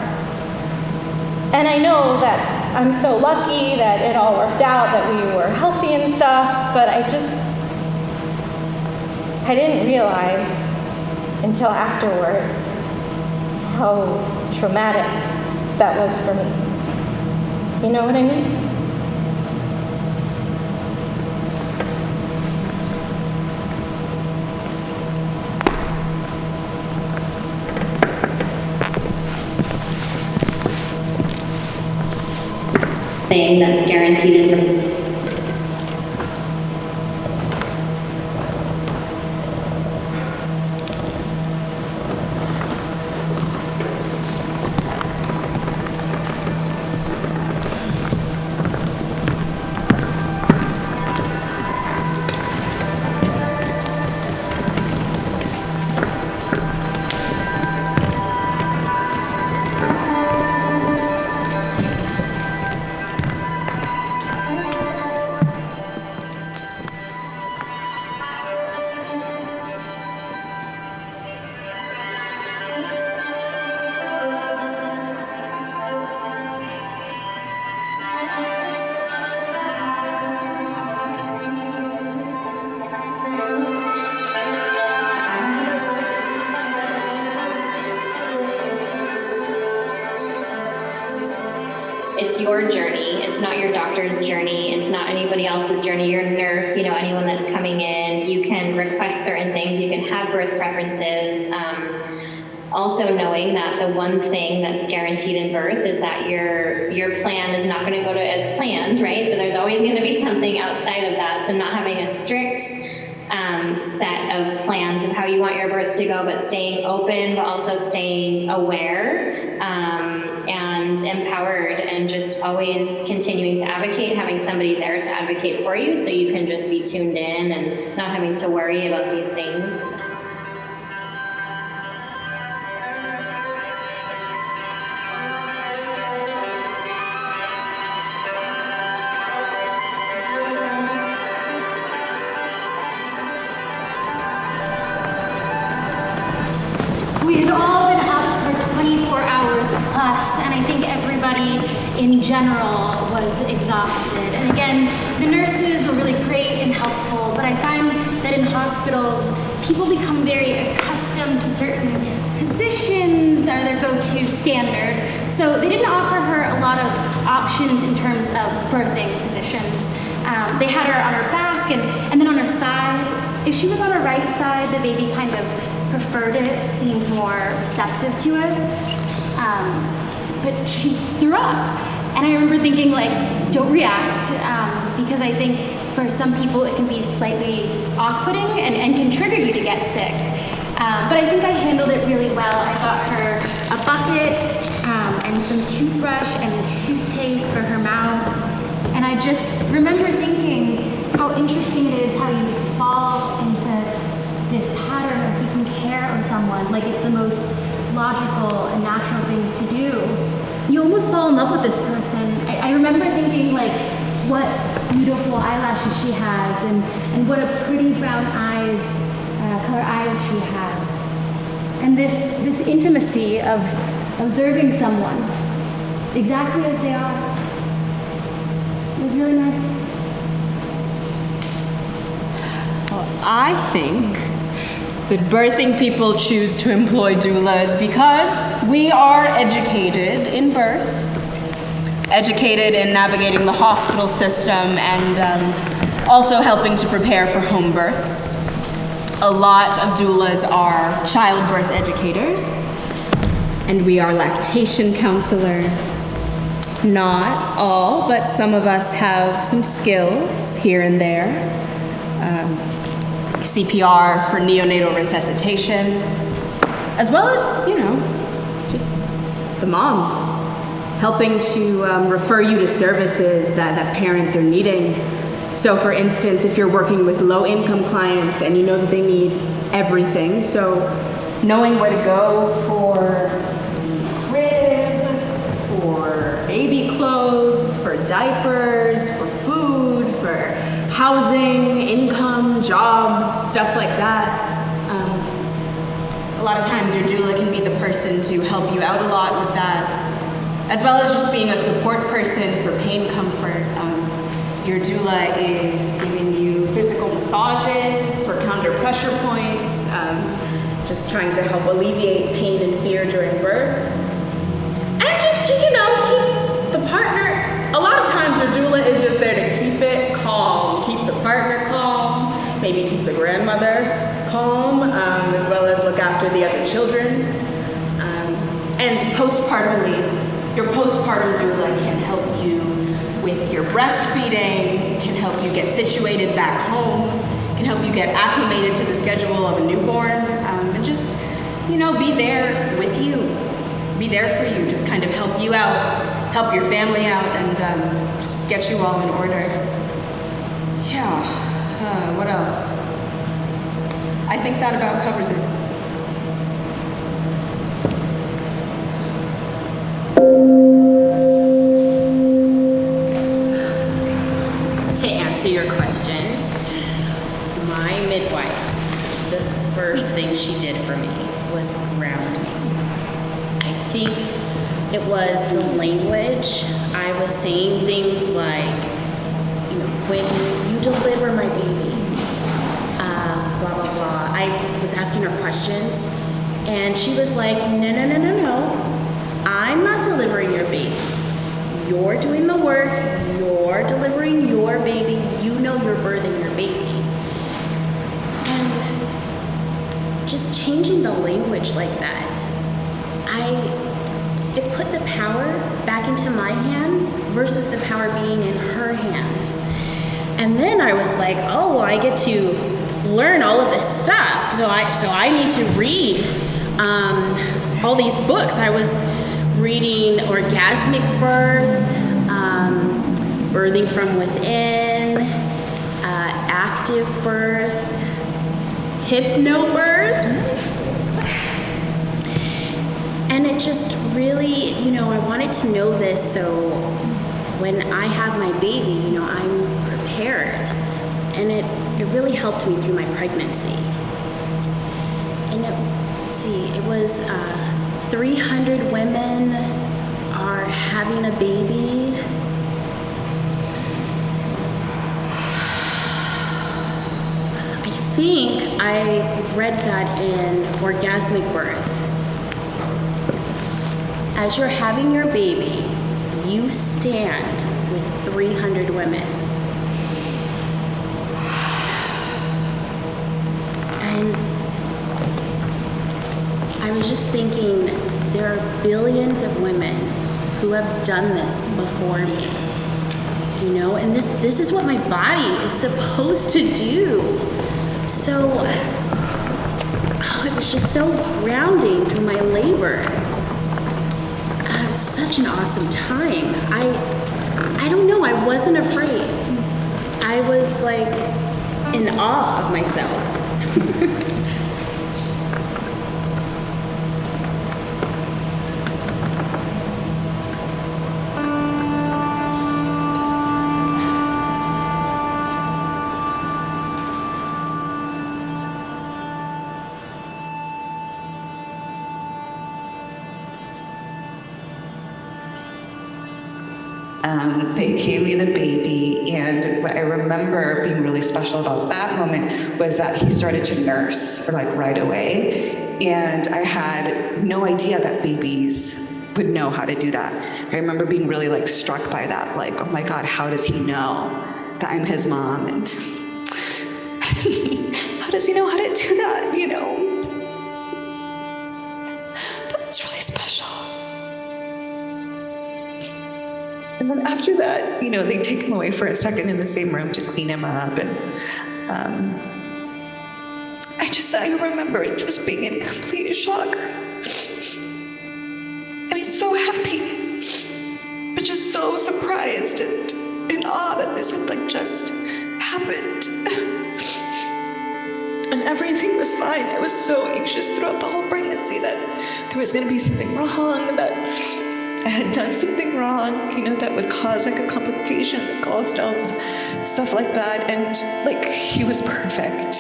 And I know that I'm so lucky that it all worked out, that we were healthy and stuff, but I didn't realize until afterwards how traumatic that was for me. You know what I mean? Thing that's guaranteed in your journey. It's not your doctor's journey. It's not anybody else's journey. Your nurse, anyone that's coming in, you can request certain things. You can have birth preferences. Also knowing that the one thing that's guaranteed in birth is that your plan is not going to go to as planned, right? So there's always going to be something outside of that. So not having a strict set of plans of how you want your birth to go, but staying open, but also staying aware and empowered, and just always continuing to advocate, having somebody there to advocate for you, so you can just be tuned in and not having to worry about these things. We had all been up for 24 hours plus, and I think everybody in general was exhausted. And again, the nurses were really great and helpful, but I find that in hospitals, people become very accustomed to certain positions or their go-to standard. So they didn't offer her a lot of options in terms of birthing positions. They had her on her back and then on her side. If she was on her right side, the baby kind of preferred it, seemed more receptive to it. But she threw up. And I remember thinking, don't react, because I think for some people it can be slightly off-putting and can trigger you to get sick. But I think I handled it really well. I got her a bucket and some toothbrush and toothpaste for her mouth. And I just remember thinking how interesting it is how you fall into this pattern of taking care of someone like it's the most logical and natural thing to do. You almost fall in love with this person. I remember thinking what beautiful eyelashes she has and what a pretty brown color eyes she has. And this intimacy of observing someone exactly as they are. It was really nice. Well, I think that birthing people choose to employ doulas because we are educated in birth, educated in navigating the hospital system, and also helping to prepare for home births. A lot of doulas are childbirth educators, and we are lactation counselors. Not all, but some of us have some skills here and there. CPR for neonatal resuscitation, as well as, just the mom, helping to refer you to services that parents are needing. So for instance, if you're working with low-income clients and you know that they need everything, so knowing where to go for crib, for baby clothes, for diapers, for food, for housing, income, jobs, stuff like that. A lot of times your doula can be the person to help you out a lot with that, as well as just being a support person for pain comfort. Your doula is giving you physical massages for counter pressure points, just trying to help alleviate pain and fear during birth. And just to, keep the partner, a lot of times your doula is just there to keep it calm, keep the partner calm, maybe keep the grandmother calm, as well as look after the other children. And postpartum your postpartum doula can help you with your breastfeeding, can help you get situated back home, can help you get acclimated to the schedule of a newborn, and just, be there with you, be there for you, just kind of help you out, help your family out, and just get you all in order. Yeah, what else? I think that about covers it. To answer your question, my midwife, the first thing she did for me was ground me. I think it was the language. I was saying things like, when you deliver my baby, blah, blah, blah. I was asking her questions, and she was like, no. I'm not delivering your baby. you're doing the work, you're delivering your baby, you know you're birthing your baby. And just changing the language like that, it put the power back into my hands versus the power being in her hands. And then I was like, oh, well, I get to learn all of this stuff. So I need to read all these books. I was reading Orgasmic Birth, Birthing from Within, Active Birth, Hypnobirth. And it just really, I wanted to know this so when I have my baby, I'm prepared. And it really helped me through my pregnancy. And it was 300 women are having a baby. I think I read that in Orgasmic Birth. As you're having your baby, you stand with 300 women. And I was just thinking, there are billions of women who have done this before me, and this is what my body is supposed to do. So, it was just so grounding through my labor. Such an awesome time. I don't know, I wasn't afraid. I was like in awe of myself. They gave me the baby, and what I remember being really special about that moment was that he started to nurse right away, and I had no idea that babies would know how to do that. I remember being really struck by that, oh my God, how does he know that I'm his mom, and how does he know how to do that, That was really special. And then after that, they take him away for a second in the same room to clean him up. And I remember it just being in complete shock. So happy, but just so surprised and in awe that this had just happened. And everything was fine. I was so anxious throughout the whole pregnancy that there was going to be something wrong, that I had done something wrong, that would cause a complication, gallstones, stuff like that. And he was perfect.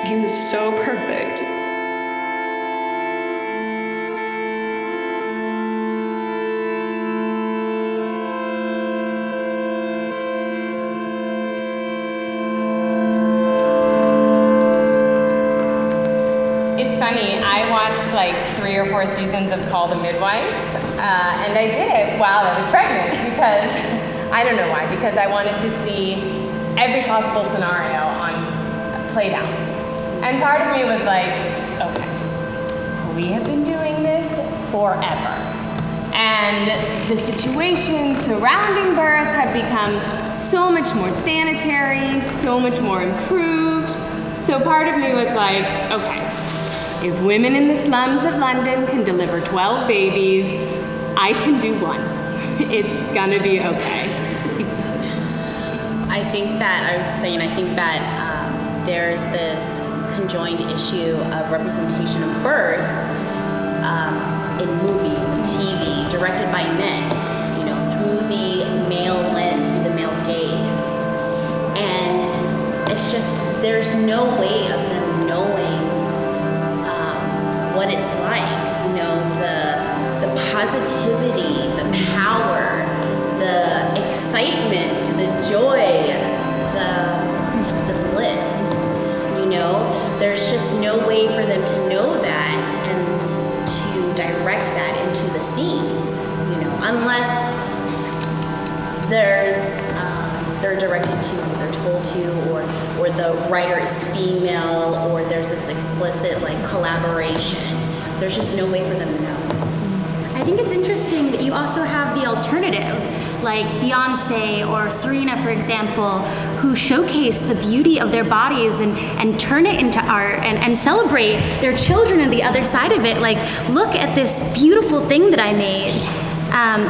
He was so perfect. It's funny, I watched 3 or 4 seasons of Call the Midwife, and I did it while I was pregnant because, I don't know why, because I wanted to see every possible scenario played out. And part of me was okay, we have been doing this forever. And the situations surrounding birth have become so much more sanitary, so much more improved. So part of me was okay, if women in the slums of London can deliver 12 babies, I can do one. It's gonna be okay. I think that there's this conjoined issue of representation of birth in movies and TV, directed by men, through the male lens, through the male gaze. And it's just, there's no way of them knowing what it's like, the positivity, the power, the excitement, the joy, the bliss, there's just no way for them to know that and to direct that into the scenes, unless they're directed to, or they're told to, or the writer is female, or there's this explicit like collaboration. There's just no way for them to know. I think it's interesting that you also have the alternative, like Beyonce or Serena, for example, who showcase the beauty of their bodies and turn it into art and celebrate their children on the other side of it. Like, look at this beautiful thing that I made.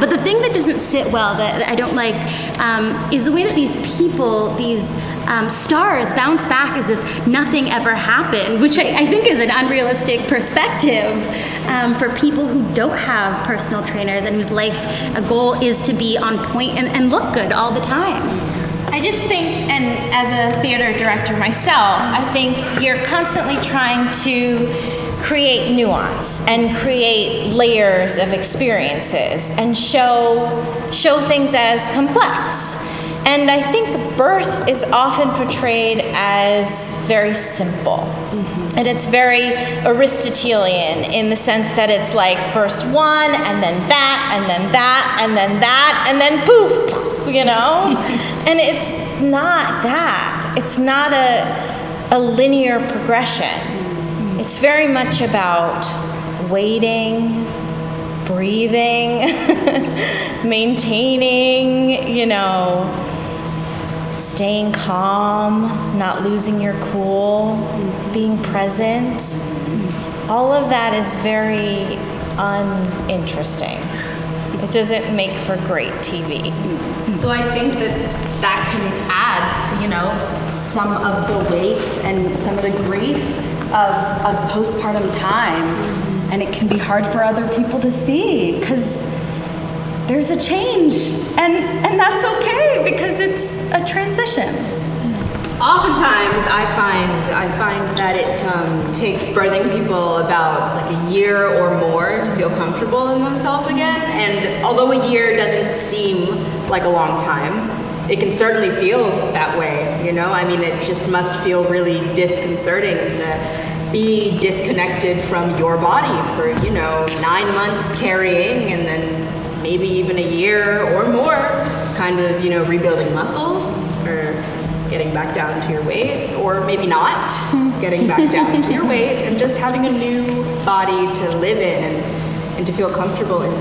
But the thing that doesn't sit well, that I don't like, is the way that these people, these stars bounce back as if nothing ever happened, which I think is an unrealistic perspective for people who don't have personal trainers and whose life goal is to be on point and look good all the time. I just think, and as a theater director myself, I think you're constantly trying to create nuance and create layers of experiences and show things as complex. And I think birth is often portrayed as very simple. Mm-hmm. And it's very Aristotelian in the sense that it's like first one, and then that, and then that, and then that, and then poof, you know? And it's not that. It's not a linear progression. It's very much about waiting, breathing, maintaining, you know, staying calm, not losing your cool, being present. All of that is very uninteresting. It doesn't make for great TV. So I think that can add to, you know, some of the weight and some of the grief of postpartum time, and it can be hard for other people to see because there's a change, and that's okay because it's a transition. Oftentimes, I find that it takes birthing people about like a year or more to feel comfortable in themselves again. And although a year doesn't seem like a long time, it can certainly feel that way, you know? I mean, it just must feel really disconcerting to be disconnected from your body for, 9 months carrying, and then maybe even a year or more kind of, rebuilding muscle or getting back down to your weight, or maybe not getting back down to your weight, and just having a new body to live in and to feel comfortable in.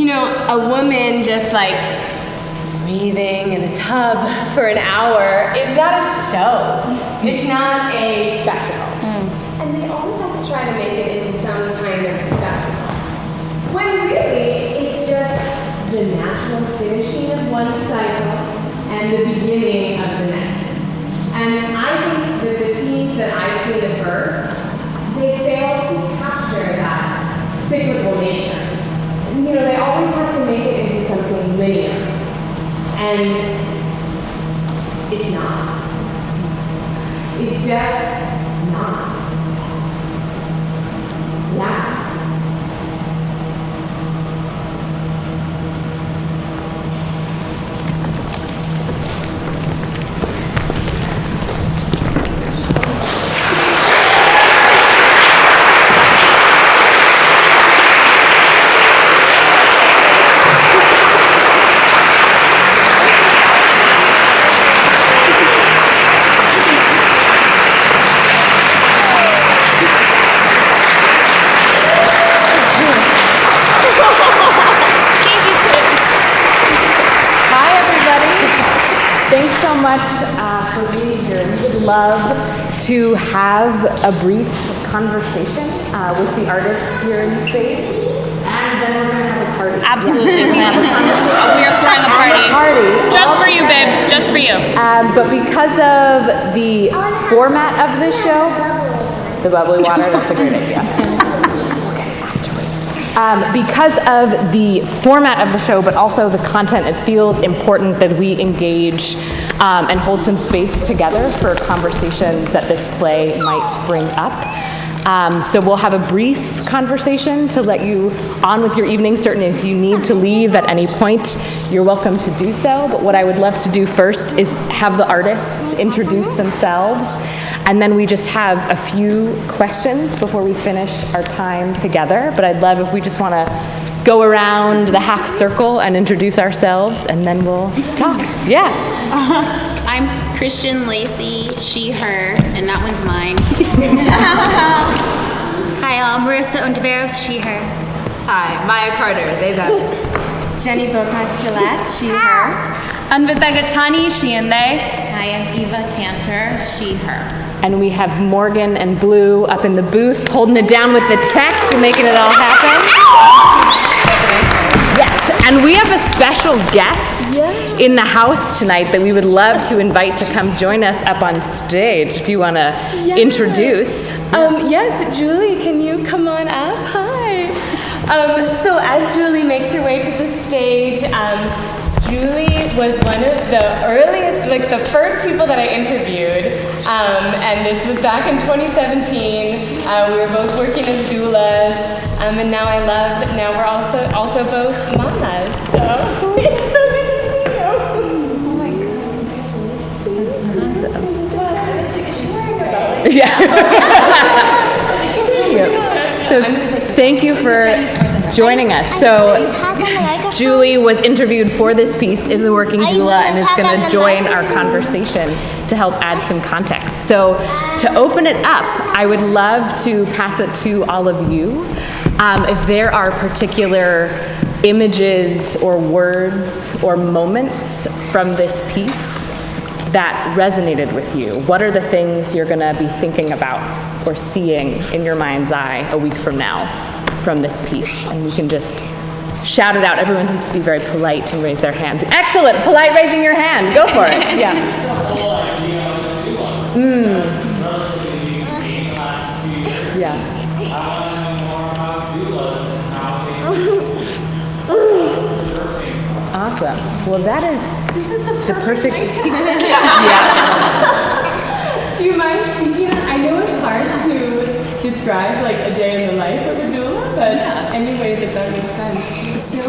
A woman just like breathing in a tub for an hour is not a show. It's not a spectacle. And they always have to try to make it into some kind of spectacle. When really, it's just the natural finishing of one cycle and the beginning of the next. And I think that the scenes that I've seen at birth, they fail to capture that cyclical nature. They always have to make it into something linear. And it's not. It's just not. Yeah. For being here. We would love to have a brief conversation with the artists here in the space, and then we're going to have a party. Absolutely, we are throwing a party. Just for you, babe. Just for you. But because of the format of this show, the bubbly water, that's a great idea. Because of the format of the show, but also the content, it feels important that we engage and hold some space together for conversations that this play might bring up. So we'll have a brief conversation to let you on with your evening. Certainly if you need to leave at any point, you're welcome to do so. But what I would love to do first is have the artists introduce themselves, and then we just have a few questions before we finish our time together. But I'd love if we just want to go around the half circle and introduce ourselves, and then we'll talk. Yeah. I'm Christian Lacey, she, her, and that one's mine. Hi, Marissa, Ontiveros, she, her. Hi, Maya Carter, they, them. Jenny Bokoch, Gillett, she, her. Anvita Gattani, she and they. I am Kantor, she, her. And we have Morgan and Blue up in the booth holding it down with the text and making it all happen. Yes, and we have a special guest in the house tonight that we would love to invite to come join us up on stage if you want to introduce. Yes, Julie, can you come on up? Hi. So as Julie makes her way to the stage, Julie was one of the earliest, like the first people that I interviewed, and this was back in 2017. We were both working as doulas, and now now we're also both mamas, so it's so good to see you. Oh my God. Yeah. So thank you for joining us. So Julie was interviewed for this piece, is a working doula, and is going to join our conversation to help add some context. So to open it up, I would love to pass it to all of you. If there are particular images or words or moments from this piece that resonated with you, what are the things you're going to be thinking about or seeing in your mind's eye a week from now from this piece? And we can just shout it out. Everyone needs to be very polite and raise their hand. Excellent, polite raising your hand. Go for it. Yeah. Yeah. Awesome. Well, that is the perfect. Yeah. Do you mind speaking? I know it's hard to describe like a day in the life of a doula, but any way that makes sense. So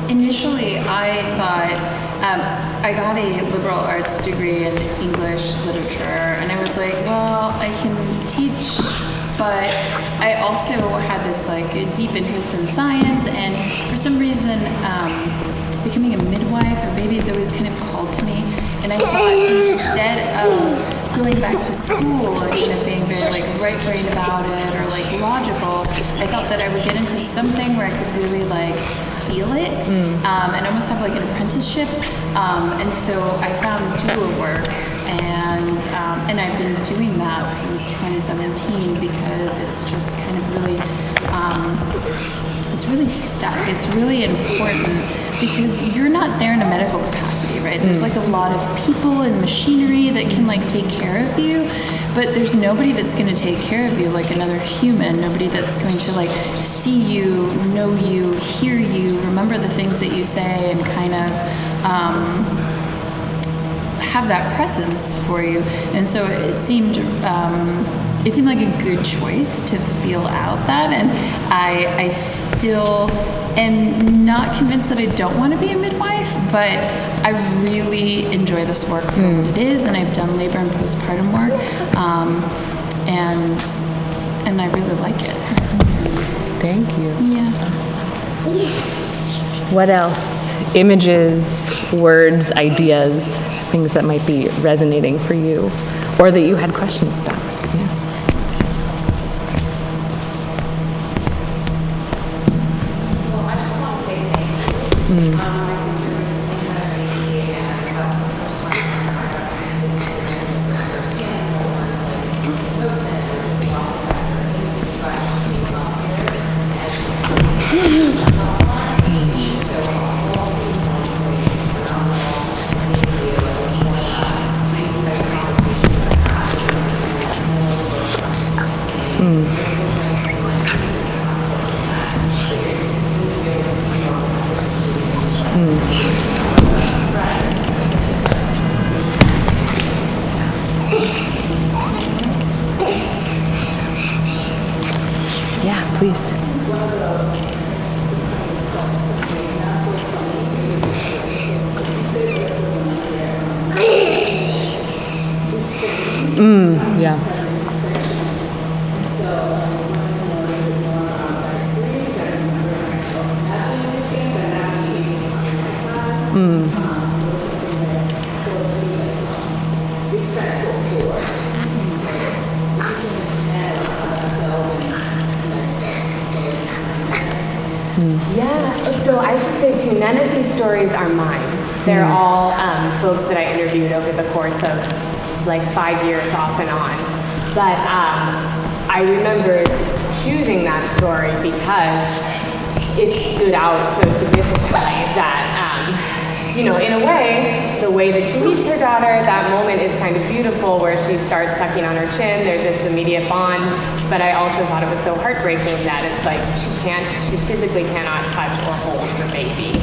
initially I thought, I got a liberal arts degree in English literature, and I was like, well, I can teach, but I also had this like a deep interest in science, and for some reason, becoming a midwife or babies always kind of called to me, and I thought instead of going back to school and kind of being very like right-brained about it or like logical, I thought that I would get into something where I could really like feel it and almost have like an apprenticeship. And so I found doula work, and I've been doing that since 2017 because it's just kind of really it's really stuck. It's really important because you're not there in a medical capacity, right? There's like a lot of people and machinery that can like take care of you, but there's nobody that's going to take care of you like another human. Nobody that's going to like see you, know you, hear you, remember the things that you say, and kind of have that presence for you. And so it seemed like a good choice to feel out that, and I still am not convinced that I don't want to be a midwife, but I really enjoy this work for what it is, and I've done labor and postpartum work, and I really like it. Thank you. Yeah. What else? Images, words, ideas, things that might be resonating for you, or that you had questions about. Yeah. Well, I just want to say thank you. My sister recently had a baby, and the first time I got to see it, Yeah, please. Yeah. central core. Yeah, so I should say too, none of these stories are mine. They're all folks that I interviewed over the course of like 5 years off and on. But I remember choosing that story because it stood out so significantly that, in a way, the way that she meets her daughter, that moment is kind of beautiful where she starts sucking on her chin, there's this immediate bond, but I also thought it was so heartbreaking that it's like she physically cannot touch or hold her baby.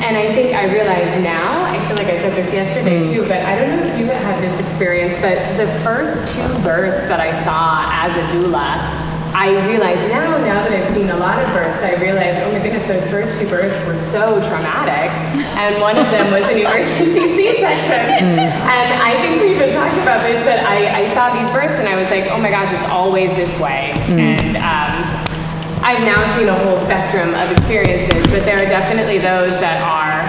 And I think I realize now, I feel like I said this yesterday too, but I don't know if you had this experience, but the first 2 births that I saw as a doula, I realize now that I've seen a lot of births, I realized, oh my goodness, those first 2 births were so traumatic. And one of them was an emergency C-section. And I think we even talked about this, that I saw these births and I was like, oh my gosh, it's always this way. And I've now seen a whole spectrum of experiences, but there are definitely those that are,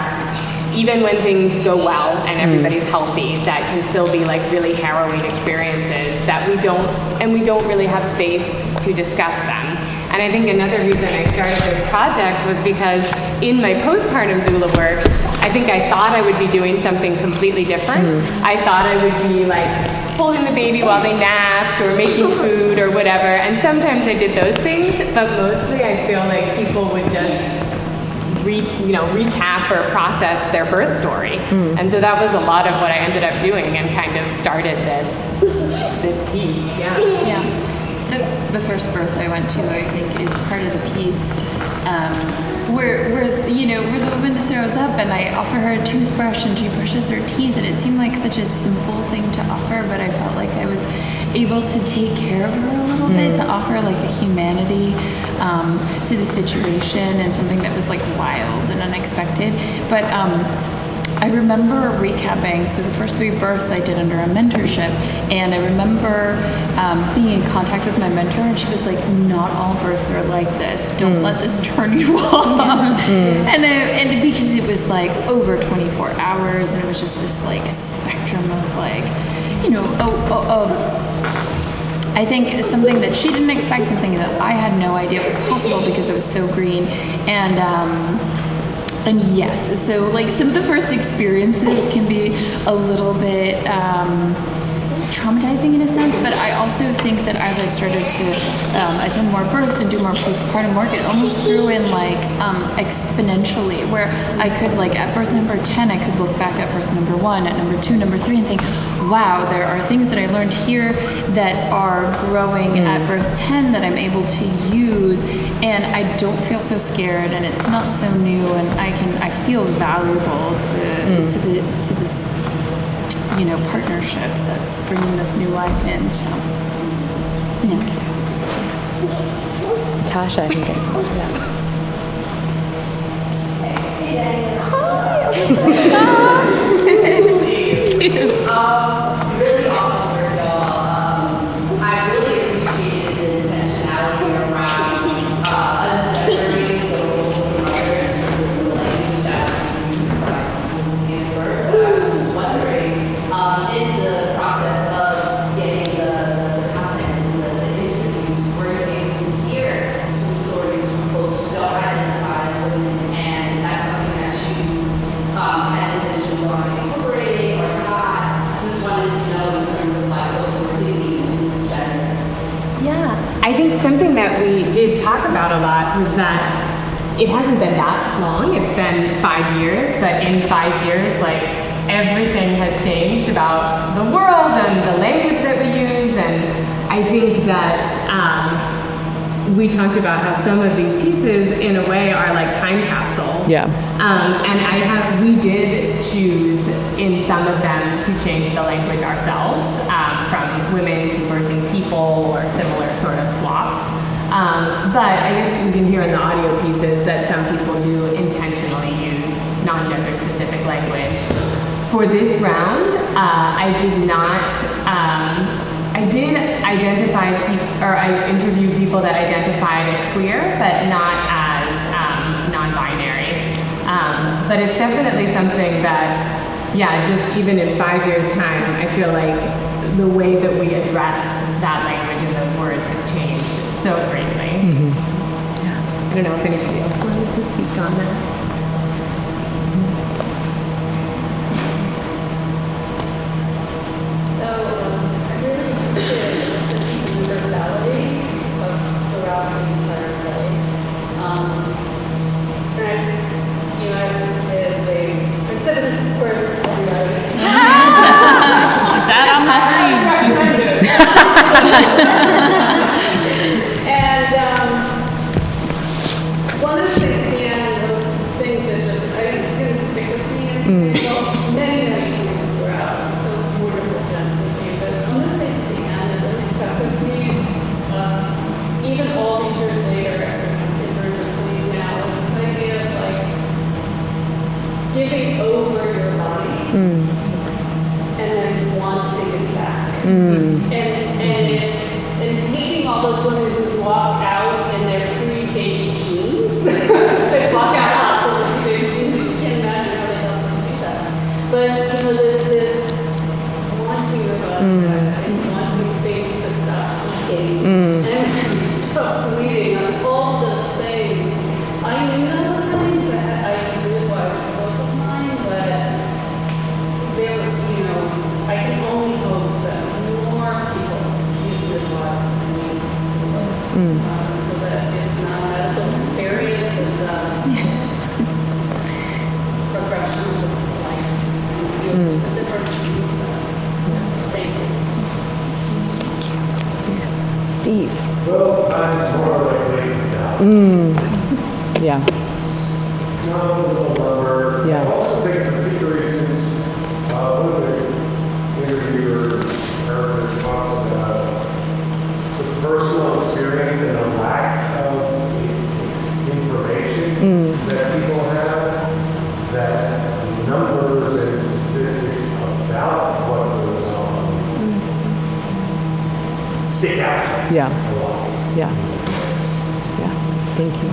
even when things go well and everybody's healthy, that can still be like really harrowing experiences that we don't really have space to discuss them. And I think another reason I started this project was because in my postpartum doula work, I think I thought I would be doing something completely different. I thought I would be like holding the baby while they napped or making food or whatever. And sometimes I did those things, but mostly I feel like people would just recap or process their birth story. And so that was a lot of what I ended up doing and kind of started this piece. Yeah. The first birth I went to, I think, is part of the piece where the woman throws up and I offer her a toothbrush and she brushes her teeth, and it seemed like such a simple thing to offer, but I felt like I was able to take care of her a little bit, to offer like a humanity to the situation and something that was like wild and unexpected. But I remember recapping, so the first 3 births I did under a mentorship, and I remember being in contact with my mentor, and she was like, not all births are like this. Don't let this turn you off. And because it was like over 24 hours, and it was just this like spectrum of like, I think something that she didn't expect, something that I had no idea was possible because it was so green. And yes, so like some of the first experiences can be a little bit traumatizing in a sense, but I also think that as I started to attend more births and do more postpartum work, it almost grew in like exponentially, where I could like at birth number 10, I could look back at birth number 1, at number 2, number 3, and think, wow, there are things that I learned here that are growing at birth 10 that I'm able to use, and I don't feel so scared, and it's not so new, and I feel valuable to this partnership that's bringing this new life in. So yeah. Tasha, I think Really awesome work, y'all. I really appreciated the intentionality around uncovering the roles of the mother in terms of the language that we use, and birth. But I was just wondering, in the process of getting the content and the interviews, were you able to hear some stories from folks who don't identify as women, and is that something that you had intentions on incorporating or not? Just wanted to know in terms of like what we're thinking into gender. Yeah, I think something that we did talk about a lot was that it hasn't been that long. It's been 5 years, but in 5 years, like everything has changed about the world and the language that we use. And I think that we talked about how some of these pieces, in a way, are like time capsules. Yeah. And we did choose in some of them to change the language ourselves, from women to birthing people or similar sort of swaps. But I guess you can hear in the audio pieces that some people do intentionally use non-gender specific language. For this round, I did not, I did identify people, or I interviewed people that identified as queer, but not as non-binary. But it's definitely something that yeah, just even in 5 years' time, I feel like the way that we address that language and those words has changed so greatly. I don't know if anybody else wanted to speak on that. I really appreciate the universality of surrounding play. And I have two kids, they precipitate words everybody. You sat on the screen. And one of the things that just didn't stick with me and many things throughout. So wonderful done with you. But one of the things at the end that really stuck with me, even all these years later, after my kids are in their 20s now, is this idea of like giving over your body and then wanting it back. And hating all those women who walk out in their pre-baby jeans. They walk out also in pre-baby jeans. You can't imagine how they else do that. But this wanting your body back and wanting things to stop bleeding and stop bleeding and all those things. I knew those things. I really watched both of mine, but they were, I can only hope that more people use midwives and use midwives, so that it's not a medical experience, it's a progression of life. It's a different piece. Thank you. Steve. Well, I'm more like Lacey now. Yeah. Not a little lower. Yeah. I also think particularly since one of the interviewer talks about the personal experience and the lack of information that people have, that numbers and statistics about what goes on stick out Yeah. a lot. Yeah. Yeah. Thank you.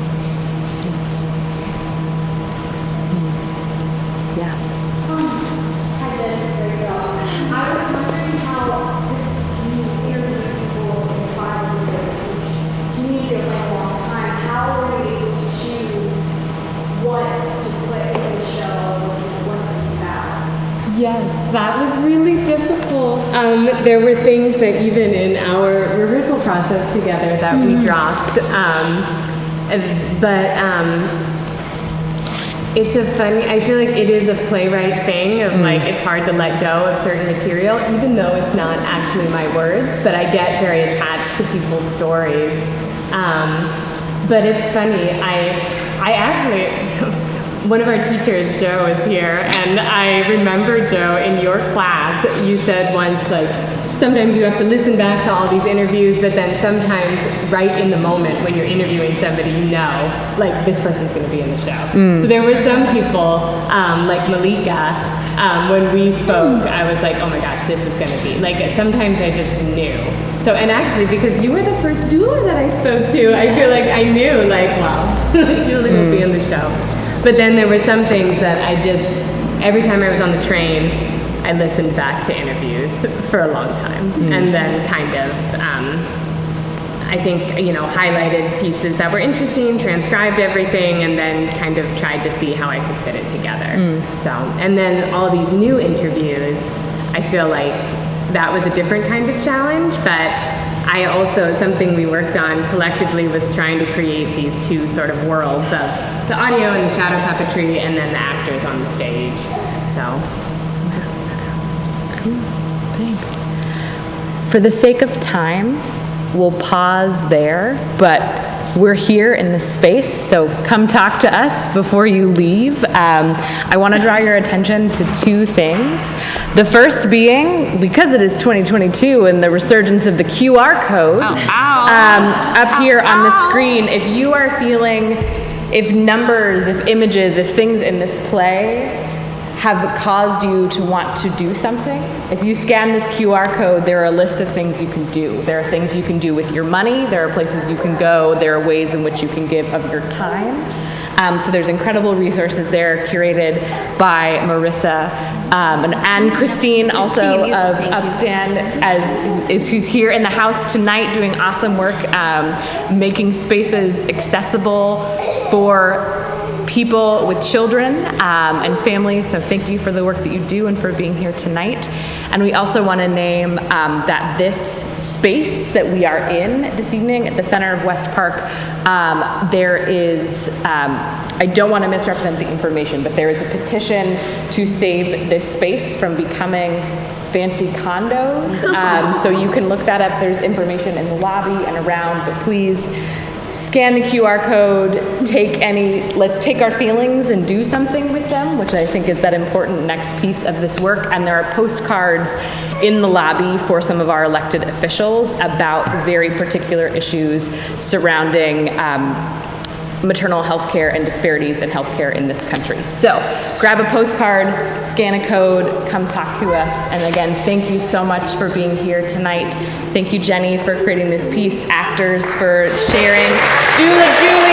Yeah. Hi, Jen. Great job. I was wondering how you interview people in 5 years, which to me feels like a long time. How were you able to choose what to put in the show versus what to leave out? Yes, that was really difficult. There were things that even in our rehearsal process together that we dropped. It's a funny, I feel like it is a playwright thing of like, it's hard to let go of certain material, even though it's not actually my words, but I get very attached to people's stories. But it's funny, I actually, one of our teachers, Joe, is here, and I remember, Joe, in your class, you said once, like, sometimes you have to listen back to all these interviews, but then sometimes right in the moment when you're interviewing somebody, you know, like, this person's going to be in the show. So there were some people, like Malika, when we spoke, I was like, oh my gosh, this is going to be, like, sometimes I just knew. So, and actually, because you were the first doula that I spoke to, I feel like I knew, like, well, Julie will be in the show. But then there were some things that I just, every time I was on the train, I listened back to interviews for a long time, and then kind of, I think, highlighted pieces that were interesting, transcribed everything, and then kind of tried to see how I could fit it together. So, and then all these new interviews, I feel like that was a different kind of challenge, but I also, something we worked on collectively was trying to create these two sort of worlds of the audio and the shadow puppetry, and then the actors on the stage. So. Thanks. For the sake of time, we'll pause there, but we're here in this space, so come talk to us before you leave. I want to draw your attention to two things. The first being, because it is 2022 and the resurgence of the QR code, up here on the screen, if you are feeling, if numbers, if images, if things in this play have caused you to want to do something, if you scan this QR code, there are a list of things you can do. There are things you can do with your money, there are places you can go, there are ways in which you can give of your time. So there's incredible resources there curated by Marissa and Christine also of Upstand, who's here in the house tonight doing awesome work, making spaces accessible for people with children and families. So thank you for the work that you do and for being here tonight. And we also want to name that this space that we are in this evening at the center of West Park, there is, I don't want to misrepresent the information, but there is a petition to save this space from becoming fancy condos. So you can look that up. There's information in the lobby and around, but please scan the QR code, let's take our feelings and do something with them, which I think is that important next piece of this work. And there are postcards in the lobby for some of our elected officials about very particular issues surrounding maternal health care and disparities in health care in this country. So grab a postcard, scan a code, come talk to us. And again, thank you so much for being here tonight. Thank you, Jenny, for creating this piece, actors for sharing, Julie,